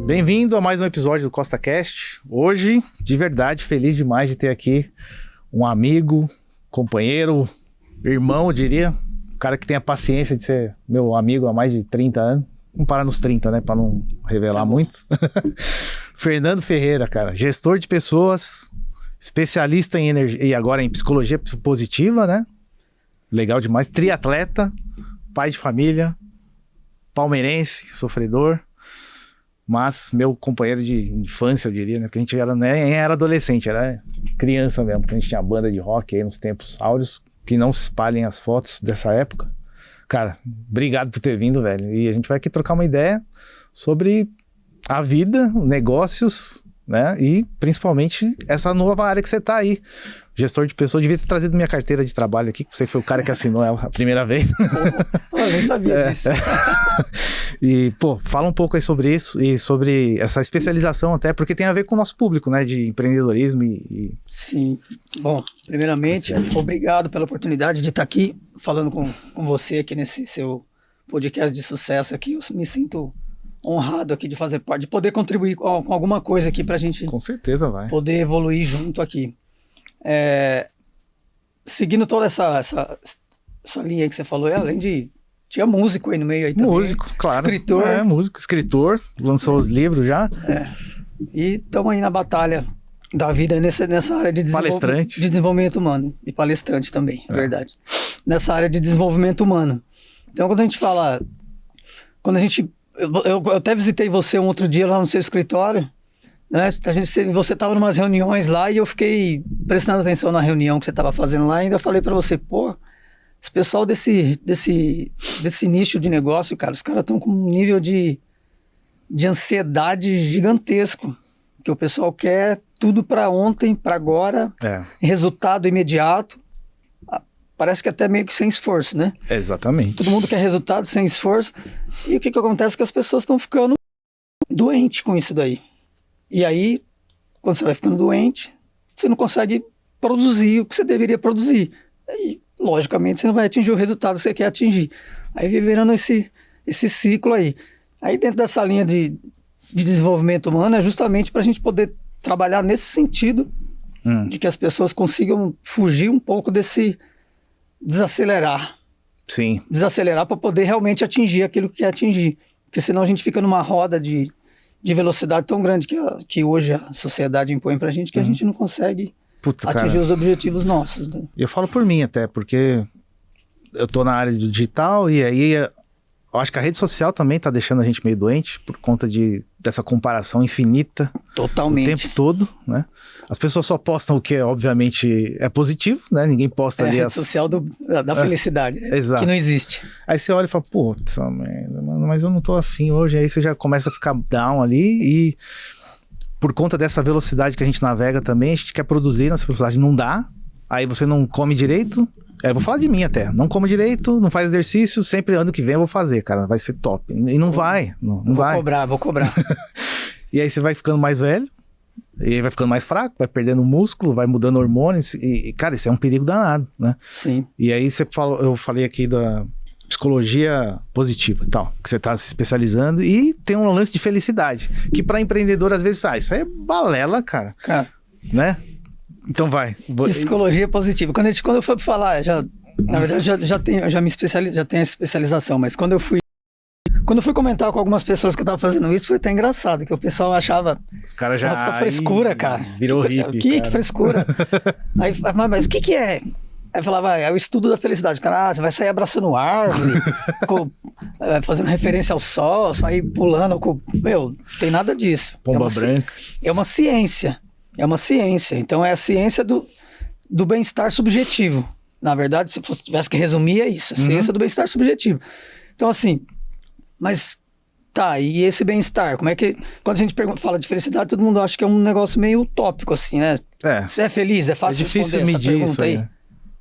Bem-vindo a mais um episódio do Costa Cast. Hoje, de verdade, feliz demais de ter aqui um amigo, companheiro, irmão, eu diria. Um cara que tem a paciência de ser meu amigo há mais de 30 anos. Vamos parar nos 30, né? Pra não revelar muito. Fernando Ferreira, cara. Gestor de pessoas, especialista em energia e agora em psicologia positiva, né? Legal demais. Triatleta, pai de família, palmeirense, sofredor. Mas meu companheiro de infância, eu diria, né? Porque a gente nem era adolescente, era criança mesmo. Porque a gente tinha banda de rock aí nos tempos áureos. Que não se espalhem as fotos dessa época. Cara, obrigado por ter vindo, velho. E a gente vai aqui trocar uma ideia sobre a vida, negócios, né? E principalmente essa nova área que você tá aí. Gestor de pessoas. Devia ter trazido minha carteira de trabalho aqui, que você foi o cara que assinou ela a primeira vez. Eu nem sabia disso. E, pô, fala um pouco aí sobre isso e sobre essa especialização até, porque tem a ver com o nosso público, né? De empreendedorismo Sim. Bom, primeiramente, obrigado pela oportunidade de estar aqui falando com você aqui nesse seu podcast de sucesso aqui. Eu me sinto honrado aqui de fazer parte, de poder contribuir com alguma coisa aqui pra gente... Com certeza vai. Poder evoluir junto aqui. Seguindo toda essa linha aí que você falou, além de... Tinha músico aí no meio aí também. Músico, claro. Escritor. Músico, escritor. Lançou os livros já. E estamos aí na batalha da vida nessa área de desenvolvimento humano. E palestrante também, é verdade. Nessa área de desenvolvimento humano. Então, quando a gente fala... Eu até visitei você um outro dia lá no seu escritório, né? Você estava em umas reuniões lá e eu fiquei prestando atenção na reunião que você estava fazendo lá e ainda falei para você, pô, esse pessoal desse nicho de negócio, cara, os caras estão com um nível de ansiedade gigantesco, que o pessoal quer tudo para ontem, para agora, resultado imediato, parece que até meio que sem esforço, né? Exatamente. Todo mundo quer resultado sem esforço, e o que acontece é que as pessoas estão ficando doentes com isso daí. E aí, quando você vai ficando doente, você não consegue produzir o que você deveria produzir. E, logicamente, você não vai atingir o resultado que você quer atingir. Aí vai virando esse ciclo aí. Aí dentro dessa linha de desenvolvimento humano é justamente para a gente poder trabalhar nesse sentido de que as pessoas consigam fugir um pouco desse desacelerar. Sim. Desacelerar para poder realmente atingir aquilo que quer atingir. Porque senão a gente fica numa roda de velocidade tão grande que hoje a sociedade impõe pra gente que a gente não consegue atingir os objetivos nossos. Né? Eu falo por mim até, porque eu tô na área do digital e aí eu acho que a rede social também tá deixando a gente meio doente por conta dessa comparação infinita. Totalmente. O tempo todo, né? As pessoas só postam o que obviamente é positivo, né? Ninguém posta ali a rede social da felicidade, exato. Que não existe. Aí você olha e fala, putz, mas eu não tô assim hoje. Aí você já começa a ficar down ali e por conta dessa velocidade que a gente navega também, a gente quer produzir nessa velocidade, não dá. Aí você não come direito. Eu vou falar de mim até. Não como direito, não faz exercício, sempre ano que vem eu vou fazer, cara. Vai ser top. E não vai. Não vai. Vou cobrar. E aí você vai ficando mais velho, e aí vai ficando mais fraco, vai perdendo músculo, vai mudando hormônios. E cara, isso é um perigo danado, né? Sim. E aí eu falei aqui da psicologia positiva e tal, que você tá se especializando. E tem um lance de felicidade, que para empreendedor às vezes, isso aí é balela, cara. Né? Então vai. Psicologia positiva. Quando eu fui falar, na verdade já tenho a especialização, mas quando eu fui comentar com algumas pessoas que eu tava fazendo isso, foi até engraçado, que o pessoal achava... Os caras já... Puta frescura, cara. Virou hippie, Que frescura? Aí, mas o que é? Aí falava, é o estudo da felicidade. Cara, você vai sair abraçando árvore, fazendo referência ao sol, sair pulando. Meu, não tem nada disso. Pomba branca. É uma ciência. É uma ciência. Então é a ciência do bem-estar subjetivo. Na verdade, se você tivesse que resumir, é isso. A ciência do bem-estar subjetivo. Então, assim, mas tá, e esse bem-estar? Como é que... Quando a gente fala de felicidade, todo mundo acha que é um negócio meio utópico, assim, né? Você é feliz? É fácil responder essa pergunta aí?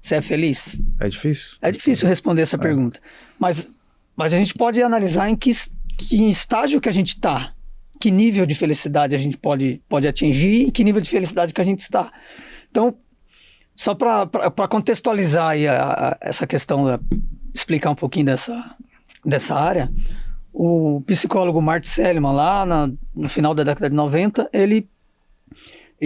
Você é feliz? É difícil? É difícil responder essa pergunta. Mas a gente pode analisar em que estágio que a gente está. Que nível de felicidade a gente pode atingir e que nível de felicidade que a gente está. Então, só para contextualizar aí essa questão, explicar um pouquinho dessa área, o psicólogo Martin Seligman, lá no final da década de 90, ele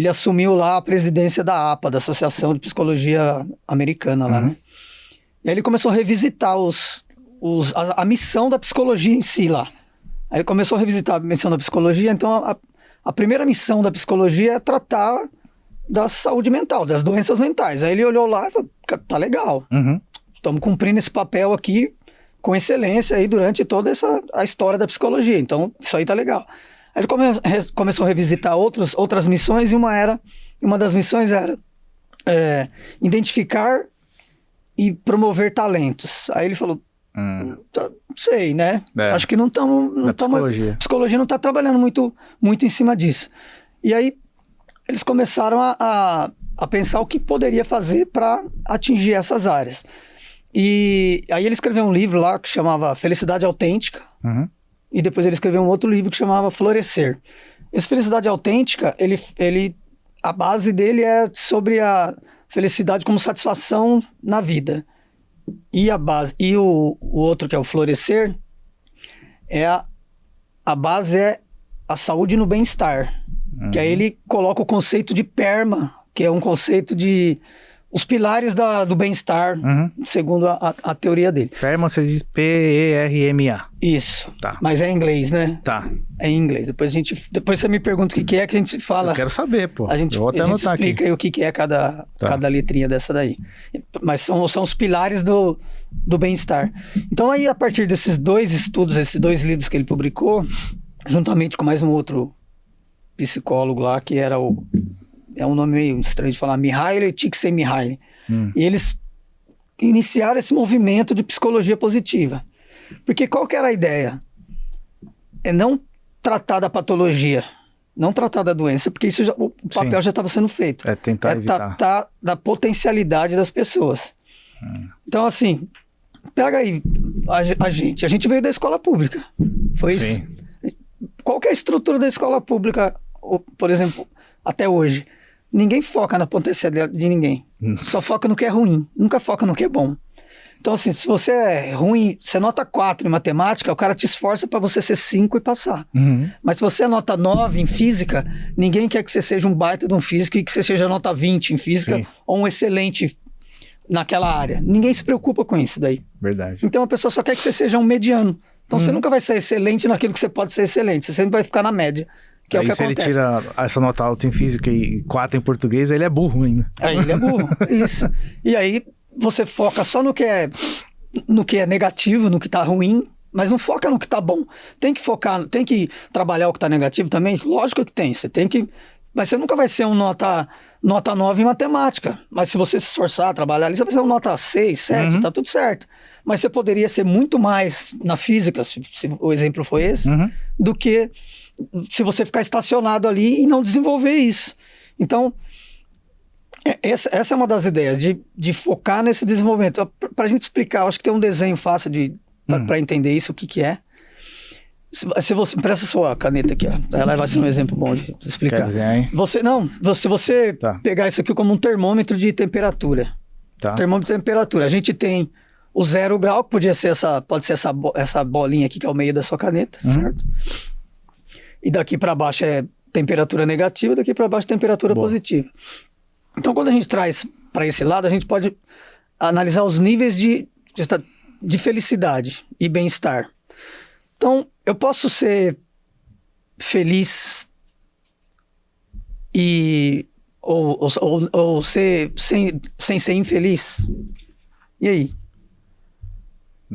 assumiu lá a presidência da APA, da Associação de Psicologia Americana lá, né? E aí ele começou a revisitar a missão da psicologia em si lá. Aí ele começou a revisitar a missão da psicologia, então a primeira missão da psicologia é tratar da saúde mental, das doenças mentais. Aí ele olhou lá e falou, tá legal, estamos cumprindo esse papel aqui com excelência aí durante toda a história da psicologia, então isso aí tá legal. Aí ele começou a revisitar outras missões, e uma das missões era identificar e promover talentos. Aí ele falou, sei, né? Acho que não estamos... A psicologia não está trabalhando muito em cima disso. E aí eles começaram a pensar o que poderia fazer para atingir essas áreas. E aí ele escreveu um livro lá que chamava Felicidade Autêntica, e depois ele escreveu um outro livro que chamava Florescer. Esse Felicidade Autêntica, a base dele é sobre a felicidade como satisfação na vida. E o outro, que é o Florescer, a base é a saúde no bem-estar. Que aí ele coloca o conceito de PERMA, que é um conceito de os pilares do bem-estar, segundo a teoria dele. PERMA, você diz P-E-R-M-A. Isso. Tá. Mas é em inglês, né? Tá. É em inglês. Depois você me pergunta o que é que a gente fala. Eu quero saber, pô. Eu vou até anotar aqui. Explica aí o que é cada letrinha dessa daí. Mas são os pilares do bem-estar. Então aí, a partir desses dois estudos, esses dois livros que ele publicou, juntamente com mais um outro psicólogo lá, que era é um nome meio estranho de falar, Mihaly Csikszentmihalyi. E eles iniciaram esse movimento de psicologia positiva. Porque qual que era a ideia? É não tratar da patologia, não tratar da doença, porque o papel já estava sendo feito. É tentar evitar. Tratar da potencialidade das pessoas. Então, assim, pega aí a gente veio da escola pública. Foi isso? Qual que é a estrutura da escola pública, por exemplo, até hoje? Ninguém foca na potencialidade de ninguém. Só foca no que é ruim. Nunca foca no que é bom. Então, assim, se você é ruim, você nota 4 em matemática, o cara te esforça para você ser 5 e passar. Mas se você é nota 9 em física, ninguém quer que você seja um baita de um físico e que você seja nota 20 em física ou um excelente naquela área. Ninguém se preocupa com isso daí. Verdade. Então a pessoa só quer que você seja um mediano. Então você nunca vai ser excelente naquilo que você pode ser excelente. Você sempre vai ficar na média. Que é o que se acontece. Ele tira essa nota alta em física e 4 em português, ele é burro ainda. Aí ele é burro, isso. E aí você foca só no que é negativo, no que tá ruim, mas não foca no que tá bom. Tem que focar, tem que trabalhar o que tá negativo também? Lógico que tem. Você tem que... Mas você nunca vai ser um nota 9 em matemática. Mas se você se esforçar, trabalhar ali, você vai ser um nota 6, 7, tá tudo certo. Mas você poderia ser muito mais na física, se o exemplo foi esse, do que se você ficar estacionado ali e não desenvolver isso. Então, essa é uma das ideias, de focar nesse desenvolvimento. Para a gente explicar, acho que tem um desenho fácil para entender isso, o que é. Se você presta sua caneta aqui, ó, ela vai ser um exemplo bom de explicar. Quer desenhar, hein? Se você pegar isso aqui como um termômetro de temperatura. Termômetro de temperatura. A gente tem o 0 grau, que pode ser essa bolinha aqui, que é o meio da sua caneta, certo? E daqui para baixo é temperatura negativa, daqui para baixo temperatura positiva. Então, quando a gente traz para esse lado, a gente pode analisar os níveis de felicidade e bem-estar. Então, eu posso ser feliz ou ser sem ser infeliz? E aí?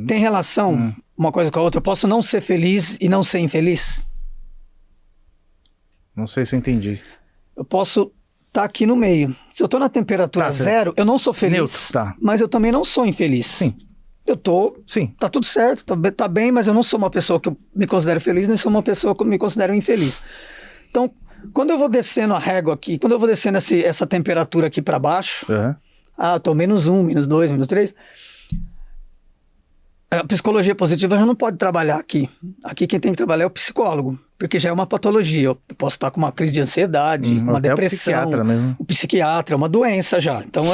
Tem relação uma coisa com a outra? Eu posso não ser feliz e não ser infeliz? Não sei se eu entendi. Eu posso estar aqui no meio. Se eu estou na temperatura 0, eu não sou feliz, neutro, mas eu também não sou infeliz. Sim. Eu tô... Sim. Tá tudo certo, tá bem, mas eu não sou uma pessoa que eu me considero feliz, nem sou uma pessoa que eu me considero infeliz. Então, quando eu vou descendo a régua aqui, quando eu vou descendo essa temperatura aqui para baixo, eu tô -1, -2, -3... A psicologia positiva já não pode trabalhar aqui. Aqui quem tem que trabalhar é o psicólogo, porque já é uma patologia. Eu posso estar com uma crise de ansiedade, uma depressão. O psiquiatra mesmo. O psiquiatra é uma doença já. Então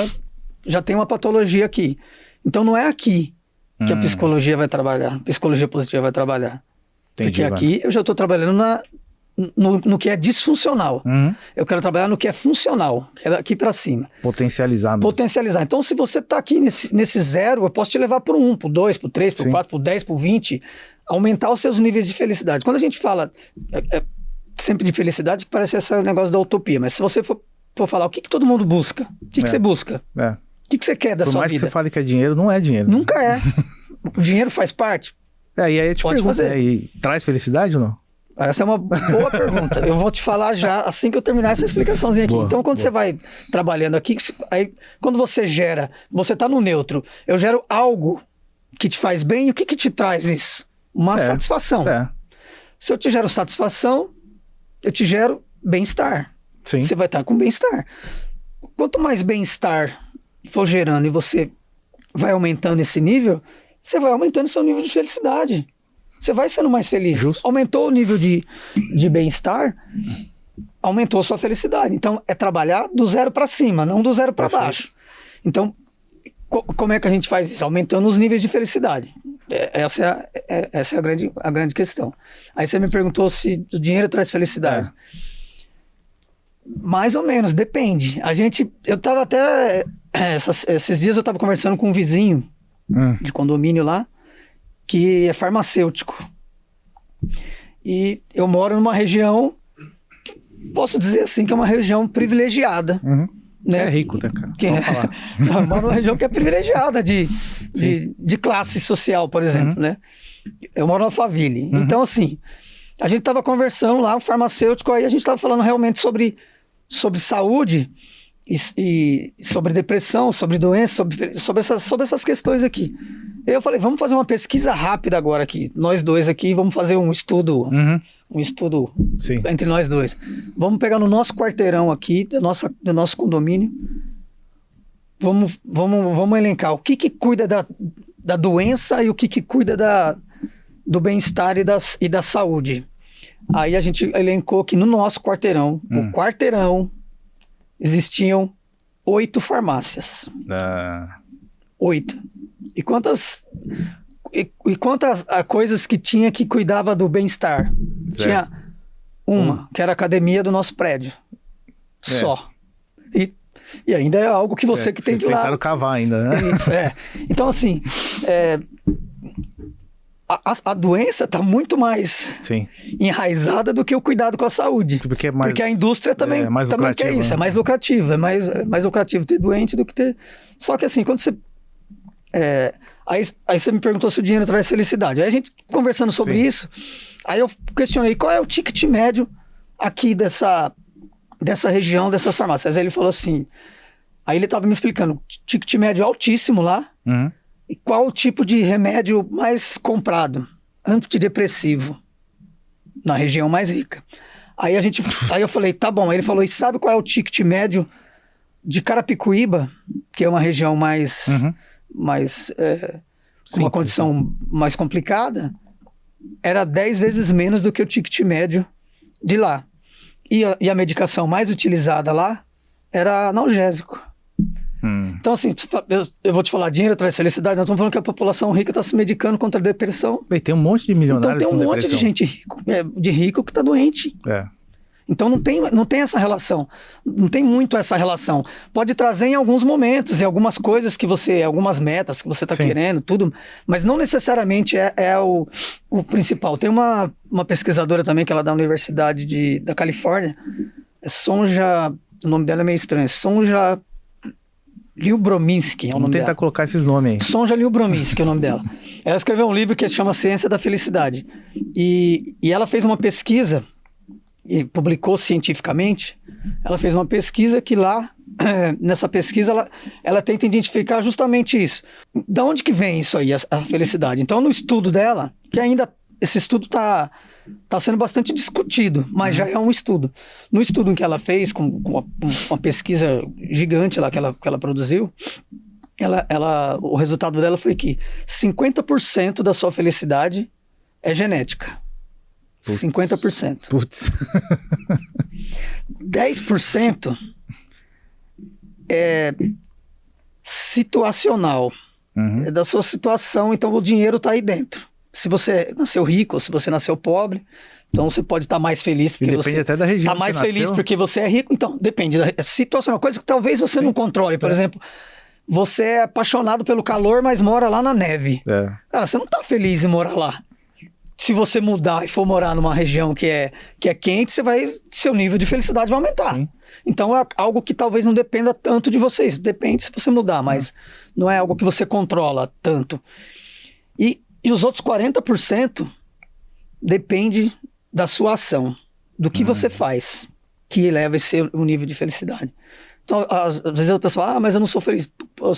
já tem uma patologia aqui. Então não é aqui que a psicologia vai trabalhar, a psicologia positiva vai trabalhar. Porque aqui eu já estou trabalhando no que é disfuncional. Eu quero trabalhar no que é funcional, que é daqui para cima. Potencializar mesmo. Potencializar. Então, se você está aqui nesse 0, eu posso te levar para o 1, para o 2, para o 3, para o 4, para o 10, para o 20, aumentar os seus níveis de felicidade. Quando a gente fala sempre de felicidade, que parece esse negócio da utopia, mas se você for falar o que todo mundo busca, o que você busca? O que você quer da sua vida? Por mais que você fale que é dinheiro, não é dinheiro. Nunca é. O dinheiro faz parte? E aí eu te Pode pergunto, fazer. E traz felicidade ou não? Essa é uma boa pergunta. Eu vou te falar já assim que eu terminar essa explicaçãozinha aqui. Então, quando você vai trabalhando aqui, aí, quando você gera, você tá no neutro, eu gero algo que te faz bem, o que te traz isso? Uma satisfação. Se eu te gero satisfação, eu te gero bem-estar. Sim. Você vai estar com bem-estar. Quanto mais bem-estar for gerando e você vai aumentando esse nível, você vai aumentando seu nível de felicidade. Você vai sendo mais feliz. Justo. Aumentou o nível de bem-estar, aumentou a sua felicidade. Então, é trabalhar do 0 para cima, não do 0 para baixo. Então, como é que a gente faz isso? Aumentando os níveis de felicidade. Essa é a grande questão. Aí você me perguntou se o dinheiro traz felicidade. Mais ou menos, depende. Eu estava até... esses dias eu estava conversando com um vizinho de condomínio lá, que é farmacêutico. E eu moro numa região, posso dizer assim, que é uma região privilegiada. Né? Você é rico, né, cara? Eu moro numa região que é privilegiada de classe social, por exemplo, né? Eu moro na Alphaville. Então, assim, a gente estava conversando lá, o farmacêutico, aí a gente estava falando realmente sobre saúde e sobre depressão, sobre doença, sobre essas questões aqui. Eu falei, vamos fazer uma pesquisa rápida agora aqui. Nós dois aqui, vamos fazer um estudo. Um estudo entre nós dois. Vamos pegar no nosso quarteirão aqui, do nosso condomínio. Vamos elencar o que cuida da doença e o que cuida do bem-estar e da saúde. Aí a gente elencou que no nosso quarteirão, o quarteirão, existiam 8 farmácias. 8. E quantas coisas que tinha que cuidava do bem-estar? Tinha uma, que era a academia do nosso prédio. Só. E ainda é algo que você que tem que ir lá. Vocês tentaram cavar ainda, né? Isso, Então, assim, a doença está muito mais enraizada do que o cuidado com a saúde. Porque a indústria também quer isso. Né? É mais lucrativo. É mais lucrativo ter doente do que ter... Só que assim, quando você... Aí você me perguntou se o dinheiro traz felicidade. Aí a gente conversando sobre isso, aí eu questionei qual é o ticket médio aqui dessa região, dessas farmácias. Aí ele falou assim... Aí ele estava me explicando, ticket médio altíssimo lá, e qual o tipo de remédio mais comprado? Antidepressivo, na região mais rica. Aí eu falei, tá bom. Aí ele falou, e sabe qual é o ticket médio de Carapicuíba, que é uma região mais com uma condição mais complicada? Era 10 vezes menos do que o ticket médio de lá. E a medicação mais utilizada lá era analgésico. Então, assim, eu vou te falar, dinheiro traz felicidade. Nós estamos falando que a população rica está se medicando contra a depressão. E tem um monte de milionários com depressão. Então tem um monte de gente rico que está doente. Então não tem essa relação. Não tem muito essa relação. Pode trazer em alguns momentos, em algumas coisas que algumas metas que você está querendo, tudo, mas não necessariamente é o principal. Tem uma pesquisadora também, que ela é da Universidade da Califórnia, Sonja, o nome dela é meio estranho, Sonja Lyubomirsky é o nome dela. Vamos tentar colocar esses nomes aí. Sonja Lyubomirsky é o nome dela. Ela escreveu um livro que se chama Ciência da Felicidade. E ela fez uma pesquisa, e publicou cientificamente. Ela fez uma pesquisa que lá, nessa pesquisa, ela tenta identificar justamente isso. Da onde que vem isso aí, a felicidade? Então, no estudo dela, que ainda esse estudo está sendo bastante discutido, mas já é um estudo. No estudo que ela fez, com uma pesquisa gigante lá que ela produziu, o resultado dela foi que 50% da sua felicidade é genética. 50%. Putz. 10% é situacional. É da sua situação, então o dinheiro está aí dentro. se você nasceu rico ou se você nasceu pobre. Então você pode estar mais feliz porque depende você até da região está mais que você feliz nasceu. porque você é rico. Então, depende da situação, é uma coisa que talvez você não controle. Por exemplo, você é apaixonado pelo calor, mas mora lá na neve. Cara, você não está feliz em morar lá. Se você mudar e for morar numa região que é quente, seu nível de felicidade vai aumentar. Sim. Então é algo que talvez não dependa tanto de vocês. Depende se você mudar, mas não é algo que você controla tanto. E os outros 40% depende da sua ação, do que você faz, que eleva o nível de felicidade. Então, às vezes a pessoa fala, mas eu não sou feliz. Pô,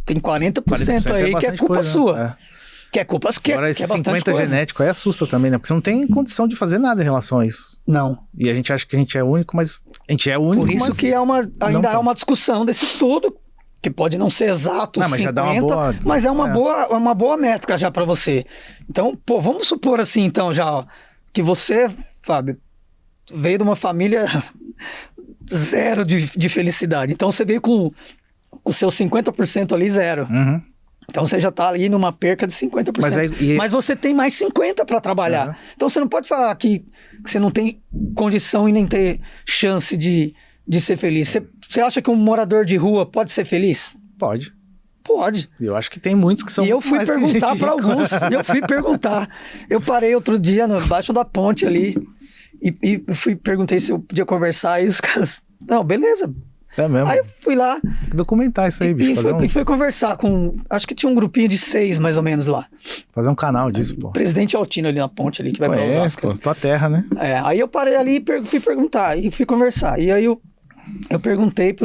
tem 40% aí que é culpa sua. Que é culpa que Agora, é esse bastante 50 coisa. genético aí assusta também, né? Porque você não tem condição de fazer nada em relação a isso. Não. E a gente acha que a gente é único, mas a gente é único, Por isso mas que ainda há uma discussão desse estudo, que pode não ser exato, mas 50, já dá uma boa... mas é uma boa métrica já para você. Então, pô, vamos supor assim, então, já, ó, que você, Fábio, veio de uma família zero de felicidade. Então, você veio com o seu 50% ali zero. Uhum. Então, você já está ali numa perca de 50%. Mas você tem mais 50% para trabalhar. Uhum. Então, você não pode falar que você não tem condição e nem ter chance de ser feliz. Você acha que um morador de rua pode ser feliz? Pode. Pode. Eu acho que tem muitos que são. E eu fui perguntar para alguns. Eu parei outro dia embaixo da ponte ali e perguntei se eu podia conversar. E os caras, não, beleza. É mesmo. Aí eu fui lá. Tem que documentar isso aí, bicho. E fui conversar com. Acho que tinha um grupinho de 6 mais ou menos lá. Fazer um canal disso, pô. Presidente Altino ali na ponte ali que vai para Osasco. Pô, tua terra, né? Aí eu parei ali e fui perguntar e fui conversar. E aí eu perguntei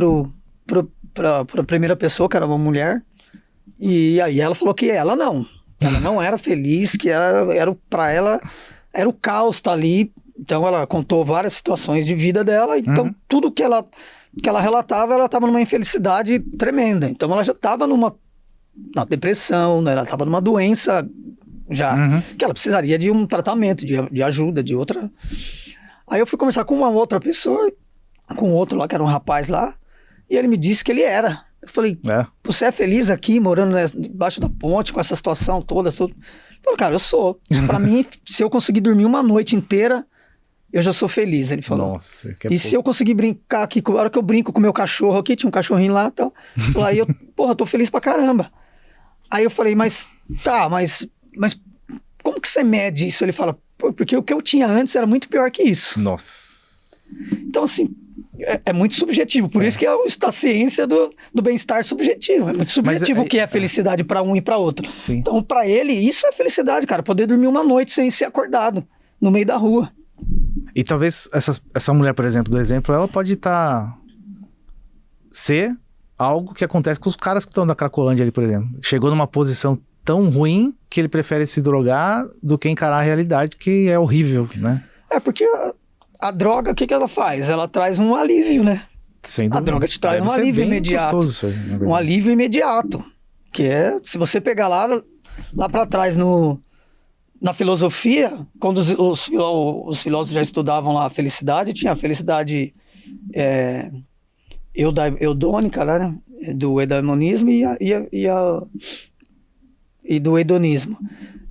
pra primeira pessoa, que era uma mulher, e aí ela falou que ela não era feliz, que pra ela era o caos tá ali. Então ela contou várias situações de vida dela, então tudo que ela relatava, ela estava numa infelicidade tremenda. Então ela já estava numa depressão, né? Ela estava numa doença já, que ela precisaria de um tratamento, de ajuda, de outra. Aí eu fui conversar com uma outra pessoa, com outro lá, que era um rapaz lá, e ele me disse que ele era. Eu falei, você é feliz aqui, morando debaixo da ponte, com essa situação toda? Tudo? Eu falei, cara, eu sou. Pra mim, se eu conseguir dormir uma noite inteira, eu já sou feliz, ele falou. Nossa, se eu conseguir brincar aqui, a hora que eu brinco com o meu cachorro aqui, tinha um cachorrinho lá e tal, aí eu tô feliz pra caramba. Aí eu falei, mas como que você mede isso? Ele fala, porque o que eu tinha antes era muito pior que isso. Nossa. Então, assim, é muito subjetivo. Por isso que a ciência do bem-estar subjetivo. É muito subjetivo o que é felicidade para um e para outro. Sim. Então, para ele, isso é felicidade, cara. Poder dormir uma noite sem ser acordado, no meio da rua. E talvez essa mulher, por exemplo, do exemplo, ela pode ser algo que acontece com os caras que estão na Cracolândia ali, por exemplo. Chegou numa posição tão ruim que ele prefere se drogar do que encarar a realidade, que é horrível, né? Porque a droga, o que ela faz? Ela traz um alívio, né? Sem dúvida. A droga te traz um alívio imediato. Isso aí, um alívio imediato. Que é, se você pegar lá para trás na filosofia, quando os filósofos já estudavam lá a felicidade, tinha a felicidade eudônica, né? Do eudaimonismo e do hedonismo.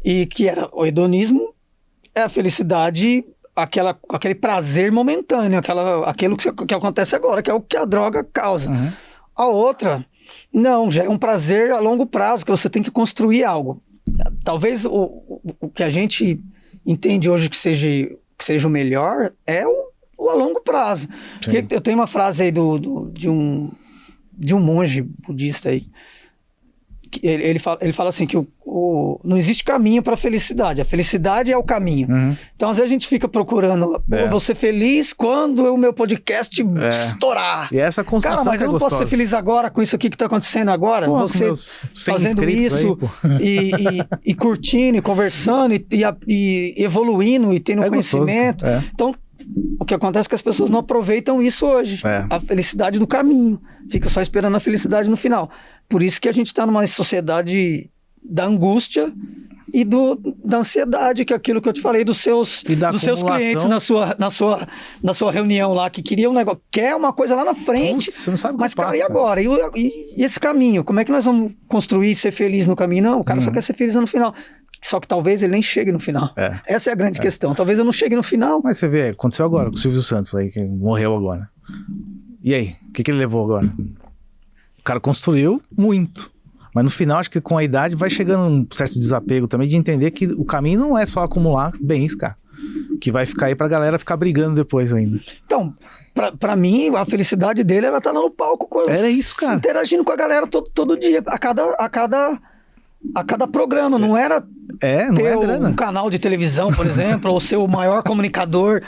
E que era o hedonismo é a felicidade, aquele prazer momentâneo, aquilo que acontece agora, que é o que a droga causa. A outra, não, já é um prazer a longo prazo, que você tem que construir algo. Talvez o que a gente entende hoje que seja o melhor é o a longo prazo. Porque eu tenho uma frase aí de um monge budista aí, que ele fala assim, que não existe caminho para a felicidade é o caminho. Então às vezes a gente fica procurando, vou ser feliz quando o meu podcast estourar. E essa construção, cara, mas eu não posso ser feliz agora com isso aqui que está acontecendo agora. Você fazendo isso aí, e curtindo, e conversando, e evoluindo, e tendo conhecimento. Então o que acontece é que as pessoas não aproveitam isso hoje. A felicidade do caminho. Fica só esperando a felicidade no final. Por isso que a gente está numa sociedade da angústia e da ansiedade, que é aquilo que eu te falei dos seus clientes na sua reunião lá, que queria um negócio, quer uma coisa lá na frente, você não sabe mas cara, e agora? E esse caminho? Como é que nós vamos construir e ser feliz no caminho? Não, o cara só quer ser feliz no final. Só que talvez ele nem chegue no final. Essa é a grande questão. Talvez eu não chegue no final. Mas você vê, aconteceu agora com o Silvio Santos aí, que morreu agora. E aí, o que ele levou agora? O cara construiu muito. Mas no final, acho que com a idade vai chegando um certo desapego também de entender que o caminho não é só acumular bens, cara. Que vai ficar aí pra galera ficar brigando depois ainda. Então, pra mim, a felicidade dele era estar lá no palco era isso, cara. Interagindo com a galera todo dia, a cada programa, não era ter um canal de televisão, por exemplo, ou ser o maior comunicador.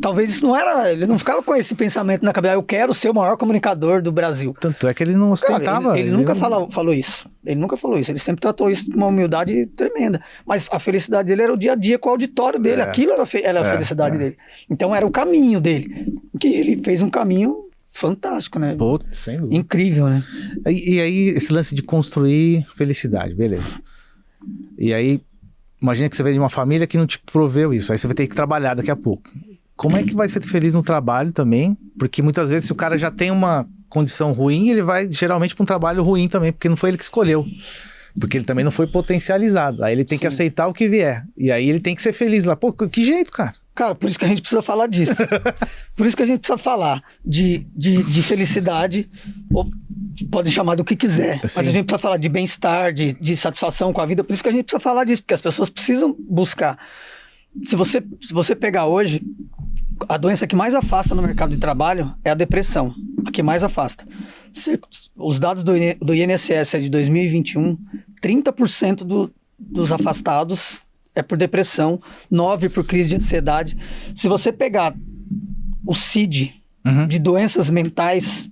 Talvez isso não era, ele não ficava com esse pensamento na cabeça, eu quero ser o maior comunicador do Brasil. Tanto é que ele não ostentava. Cara, ele nunca falou isso. Ele nunca falou isso. Ele sempre tratou isso com uma humildade tremenda. Mas a felicidade dele era o dia a dia com o auditório dele. Aquilo era a felicidade dele. Então era o caminho dele. Que ele fez um caminho fantástico, né? Pô, sem dúvida. Incrível, né? E aí, esse lance de construir felicidade, beleza. E aí, imagina que você vem de uma família que não te proveu isso. Aí você vai ter que trabalhar daqui a pouco. Como é que vai ser feliz no trabalho também? Porque muitas vezes, se o cara já tem uma condição ruim, ele vai geralmente para um trabalho ruim também, porque não foi ele que escolheu. Porque ele também não foi potencializado. Aí ele tem que aceitar o que vier. E aí ele tem que ser feliz lá. Pô, que jeito, cara? Cara, por isso que a gente precisa falar disso. Por isso que a gente precisa falar de felicidade, ou podem chamar do que quiser, mas a gente precisa falar de bem-estar, de satisfação com a vida. Por isso que a gente precisa falar disso, porque as pessoas precisam buscar. Se você pegar hoje, a doença que mais afasta no mercado de trabalho é a depressão, a que mais afasta. Os dados do INSS é de 2021, 30% dos afastados é por depressão, 9% por crise de ansiedade. Se você pegar o CID de doenças mentais,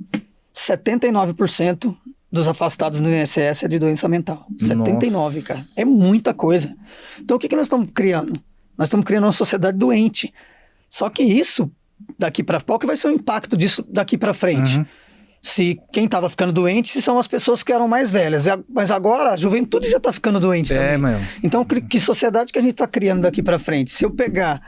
79% dos afastados no INSS é de doença mental. 79%, cara. É muita coisa. Então o que nós estamos criando? Nós estamos criando uma sociedade doente. Só que isso, qual que vai ser o impacto disso daqui para frente? Se quem estava ficando doente, se são as pessoas que eram mais velhas. Mas agora a juventude já está ficando doente também. Mano. Então, que sociedade que a gente está criando daqui para frente? Se eu pegar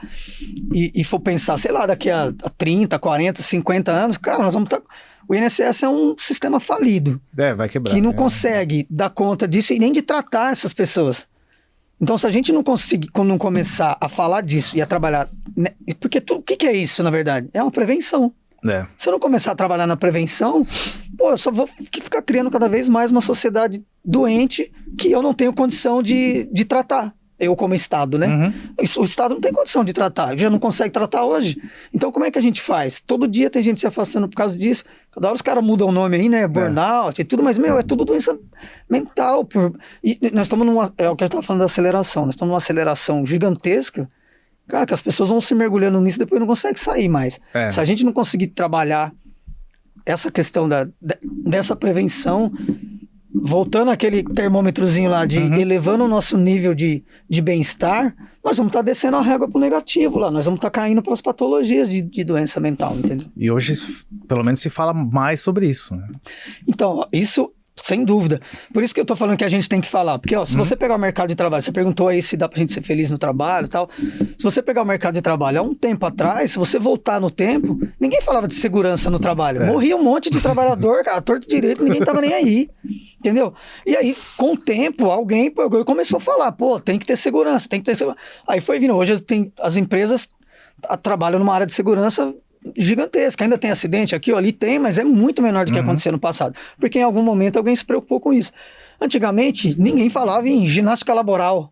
e for pensar, sei lá, daqui a 30, 40, 50 anos, cara, nós vamos estar... O INSS é um sistema falido. Vai quebrar. Que não consegue dar conta disso e nem de tratar essas pessoas. Então, se a gente não conseguir, quando não começar a falar disso e a trabalhar... Né, porque o que é isso, na verdade? É uma prevenção. Se eu não começar a trabalhar na prevenção, eu só vou ficar criando cada vez mais uma sociedade doente que eu não tenho condição de tratar. Eu como Estado, né? O Estado não tem condição de tratar, já não consegue tratar hoje. Então como é que a gente faz? Todo dia tem gente se afastando por causa disso. Cada hora os caras mudam o nome aí, né? Burnout e tudo, mas, é tudo doença mental. E nós estamos é o que eu estava falando da aceleração. Nós estamos numa aceleração gigantesca. Cara, que as pessoas vão se mergulhando nisso e depois não conseguem sair mais. Se a gente não conseguir trabalhar essa questão dessa prevenção, voltando àquele termômetrozinho lá, elevando o nosso nível de bem-estar, nós vamos estar descendo a régua pro negativo lá, nós vamos estar caindo para as patologias de doença mental, entendeu? E hoje, pelo menos, se fala mais sobre isso, né? Então, isso... Sem dúvida. Por isso que eu tô falando que a gente tem que falar. Porque, se você pegar o mercado de trabalho, você perguntou aí se dá pra gente ser feliz no trabalho e tal. Se você pegar o mercado de trabalho há um tempo atrás, se você voltar no tempo, ninguém falava de segurança no trabalho. Morria um monte de trabalhador, cara, torto direito, ninguém tava nem aí. Entendeu? E aí, com o tempo, alguém começou a falar, tem que ter segurança, tem que ter segurança. Aí foi vindo. Hoje as empresas trabalham numa área de segurança gigantesca, ainda tem acidente aqui ou ali, tem, mas é muito menor do que acontecia no passado, porque em algum momento alguém se preocupou com isso. Antigamente, ninguém falava em ginástica laboral.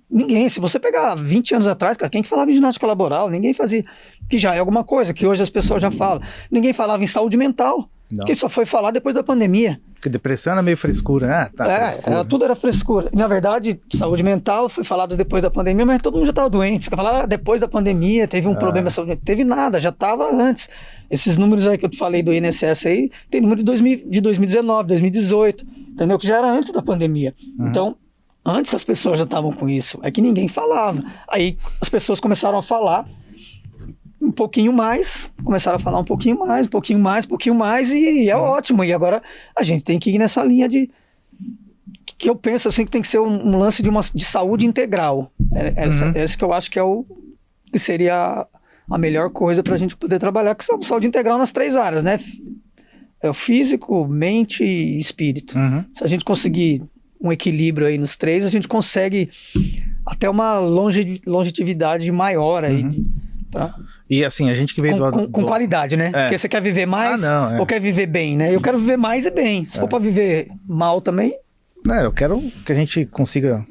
Ninguém, se você pegar 20 anos atrás, cara, quem que falava em ginástica laboral? Ninguém fazia, que já é alguma coisa, que hoje as pessoas já falam. Ninguém falava em saúde mental, que só foi falar depois da pandemia. Porque depressão era meio frescura, né? Frescura. Tudo era frescura. Na verdade, saúde mental foi falado depois da pandemia, mas todo mundo já estava doente. Você fala, depois da pandemia teve um problema de saúde mental. Teve nada, já estava antes. Esses números aí que eu te falei do INSS aí, tem número de 2019, 2018, entendeu? Que já era antes da pandemia. Então, antes as pessoas já estavam com isso. É que ninguém falava. Aí as pessoas começaram a falar um pouquinho mais, começaram a falar um pouquinho mais, e é ótimo. E agora a gente tem que ir nessa linha que eu penso assim, que tem que ser um lance de saúde integral. Esse que eu acho que que seria a melhor coisa para a gente poder trabalhar, que é saúde integral nas 3 áreas, né? É o físico, mente e espírito. Se a gente conseguir um equilíbrio aí nos três, a gente consegue até uma longevidade maior aí. Tá? E assim, a gente que veio com qualidade, né? Porque você quer viver mais ou quer viver bem, né? Eu quero viver mais e bem. Se for pra viver mal também... Eu quero que a gente consiga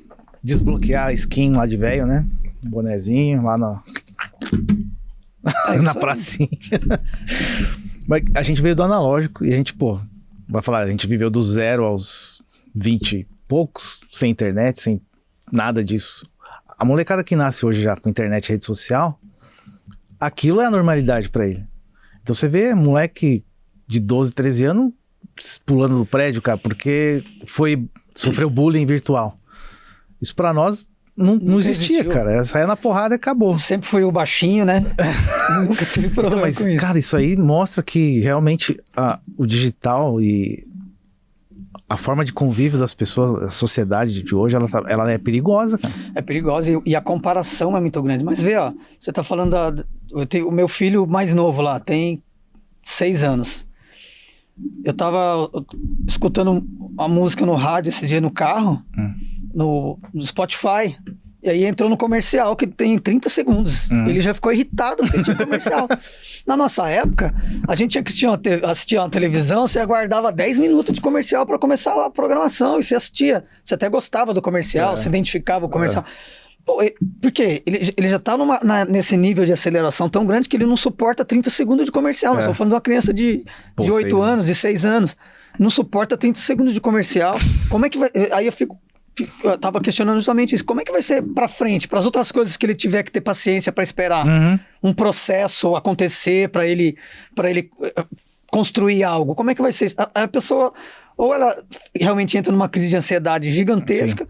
desbloquear a skin lá de velho, né? Bonezinho lá na pracinha. Mas a gente veio do analógico e a gente, vai falar, a gente viveu do 0 aos 20 e poucos, sem internet, sem nada disso. A molecada que nasce hoje já com internet e rede social, aquilo é a normalidade pra ele. Então você vê moleque de 12, 13 anos pulando do prédio, cara, porque sofreu bullying virtual. Isso pra nós não existia, cara. Saia na porrada e acabou. Sempre foi o baixinho, né? Nunca tive problema com isso. Cara, isso aí mostra que realmente o digital e a forma de convívio das pessoas, a sociedade de hoje, ela é perigosa, cara. É perigosa e a comparação é muito grande. Mas vê, ó, você tá falando o meu filho mais novo lá, tem 6 anos. Eu tava escutando a música no rádio esse dia no carro, no Spotify, e aí entrou no comercial que tem 30 segundos. Ele já ficou irritado porque tinha comercial. Na nossa época, a gente tinha que assistir uma televisão, você aguardava 10 minutos de comercial para começar a programação, e você assistia. Você até gostava do comercial, você identificava o comercial. Por quê? Ele já tá nesse nível de aceleração tão grande que ele não suporta 30 segundos de comercial. Nós estamos falando de uma criança de 8 anos, de 6 anos. Não suporta 30 segundos de comercial. Como é que vai... Aí eu tava questionando justamente isso. Como é que vai ser pra frente, para as outras coisas que ele tiver que ter paciência para esperar um processo acontecer, para ele construir algo? Como é que vai ser? A pessoa, ou ela realmente entra numa crise de ansiedade gigantesca,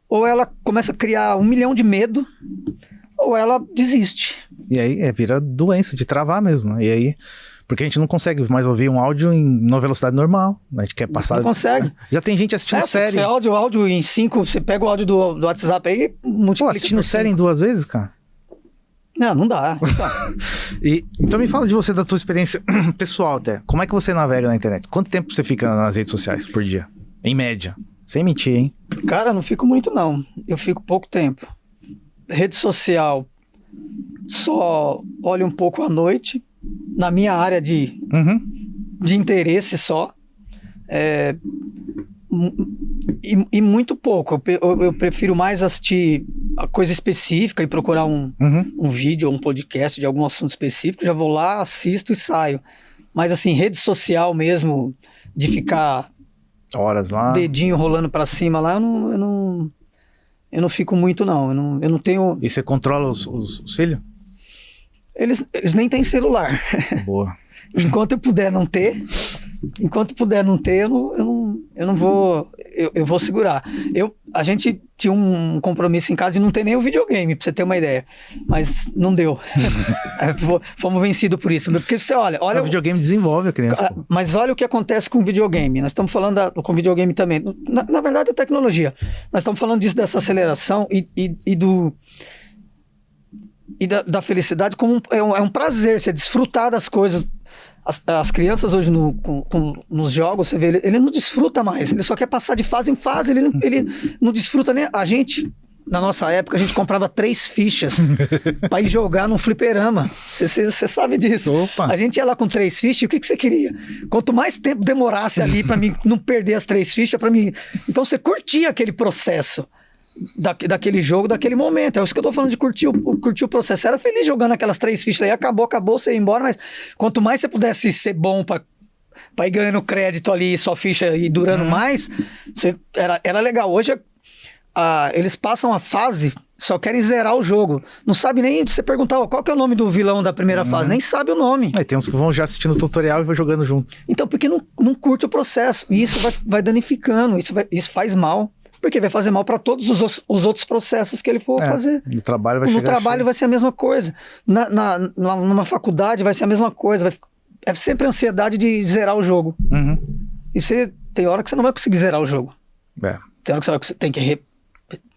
ou ela começa a criar 1 milhão de medo, ou ela desiste. E aí vira doença de travar mesmo, né? E aí... Porque a gente não consegue mais ouvir um áudio numa velocidade normal. A gente quer passar... Não consegue. Já tem gente assistindo série. Você áudio em 5, você pega o áudio do WhatsApp aí, multiplica. Assistindo série em 2 vezes, cara? Não dá. Então me fala de você, da tua experiência pessoal até. Como é que você navega na internet? Quanto tempo você fica nas redes sociais por dia? Em média. Sem mentir, hein? Cara, não fico muito não. Eu fico pouco tempo. Rede social, só olho um pouco à noite. Na minha área de interesse só. E muito pouco. Eu prefiro mais assistir a coisa específica e procurar um vídeo ou um podcast de algum assunto específico. Já vou lá, assisto e saio. Mas assim, rede social mesmo, de ficar horas lá, dedinho rolando pra cima lá, eu não fico muito não. Eu não tenho... E você controla os filhos? Eles nem têm celular. Boa. Enquanto eu puder não ter, eu não vou... Eu vou segurar. A gente tinha um compromisso em casa de não ter nem o videogame, pra você ter uma ideia. Mas não deu. Fomos vencidos por isso. Porque você olha... O videogame desenvolve a criança. Mas olha o que acontece com o videogame. Nós estamos falando com o videogame também. Na verdade, é tecnologia. Nós estamos falando disso, dessa aceleração da felicidade como é um prazer, você desfrutar das coisas. As crianças hoje nos jogos, você vê, ele não desfruta mais, ele só quer passar de fase em fase, ele não desfruta nem... A gente, na nossa época, a gente comprava 3 fichas para ir jogar num fliperama. Você sabe disso. Opa. A gente ia lá com 3 fichas, e o que você queria? Quanto mais tempo demorasse ali para mim não perder as 3 fichas, para mim... Então você curtia aquele processo daquele jogo, daquele momento. É isso que eu tô falando de curtir o processo. Você era feliz jogando aquelas 3 fichas aí, acabou, você ia embora, mas quanto mais você pudesse ser bom pra ir ganhando crédito ali, sua ficha ir durando mais, era legal. Hoje eles passam a fase, só querem zerar o jogo. Não sabe nem, você perguntava qual que é o nome do vilão da primeira fase, nem sabe o nome. Tem uns que vão já assistindo o tutorial e vão jogando junto. Então, porque não curte o processo. E isso vai danificando, isso faz mal. Porque vai fazer mal para todos os outros processos que ele for fazer. No trabalho vai ser a mesma coisa. Numa faculdade vai ser a mesma coisa. É sempre a ansiedade de zerar o jogo. E tem hora que você não vai conseguir zerar o jogo. Tem hora que você tem que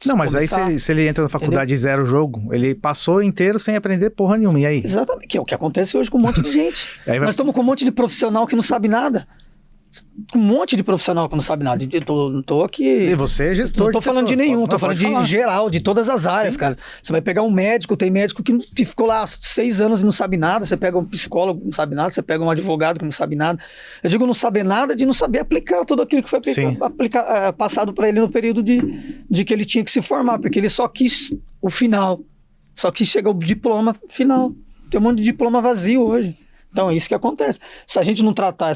Não, mas começar. Aí se ele entra na faculdade e zera o jogo, ele passou inteiro sem aprender porra nenhuma. E aí? Exatamente, que é o que acontece hoje com um monte de gente. Nós estamos com um monte de profissional que não sabe nada. um monte de profissional que não sabe nada. Não tô aqui... E você é gestor. Não tô falando de nenhum, tô falando de geral, de todas as áreas, cara. Você vai pegar um médico, tem médico que ficou lá 6 anos e não sabe nada, você pega um psicólogo que não sabe nada, você pega um advogado que não sabe nada. Eu digo não saber nada de não saber aplicar tudo aquilo que foi passado para ele no período de que ele tinha que se formar, porque ele só quis o final, só quis chegar o diploma final. Tem um monte de diploma vazio hoje. Então é isso que acontece. Se a gente não tratar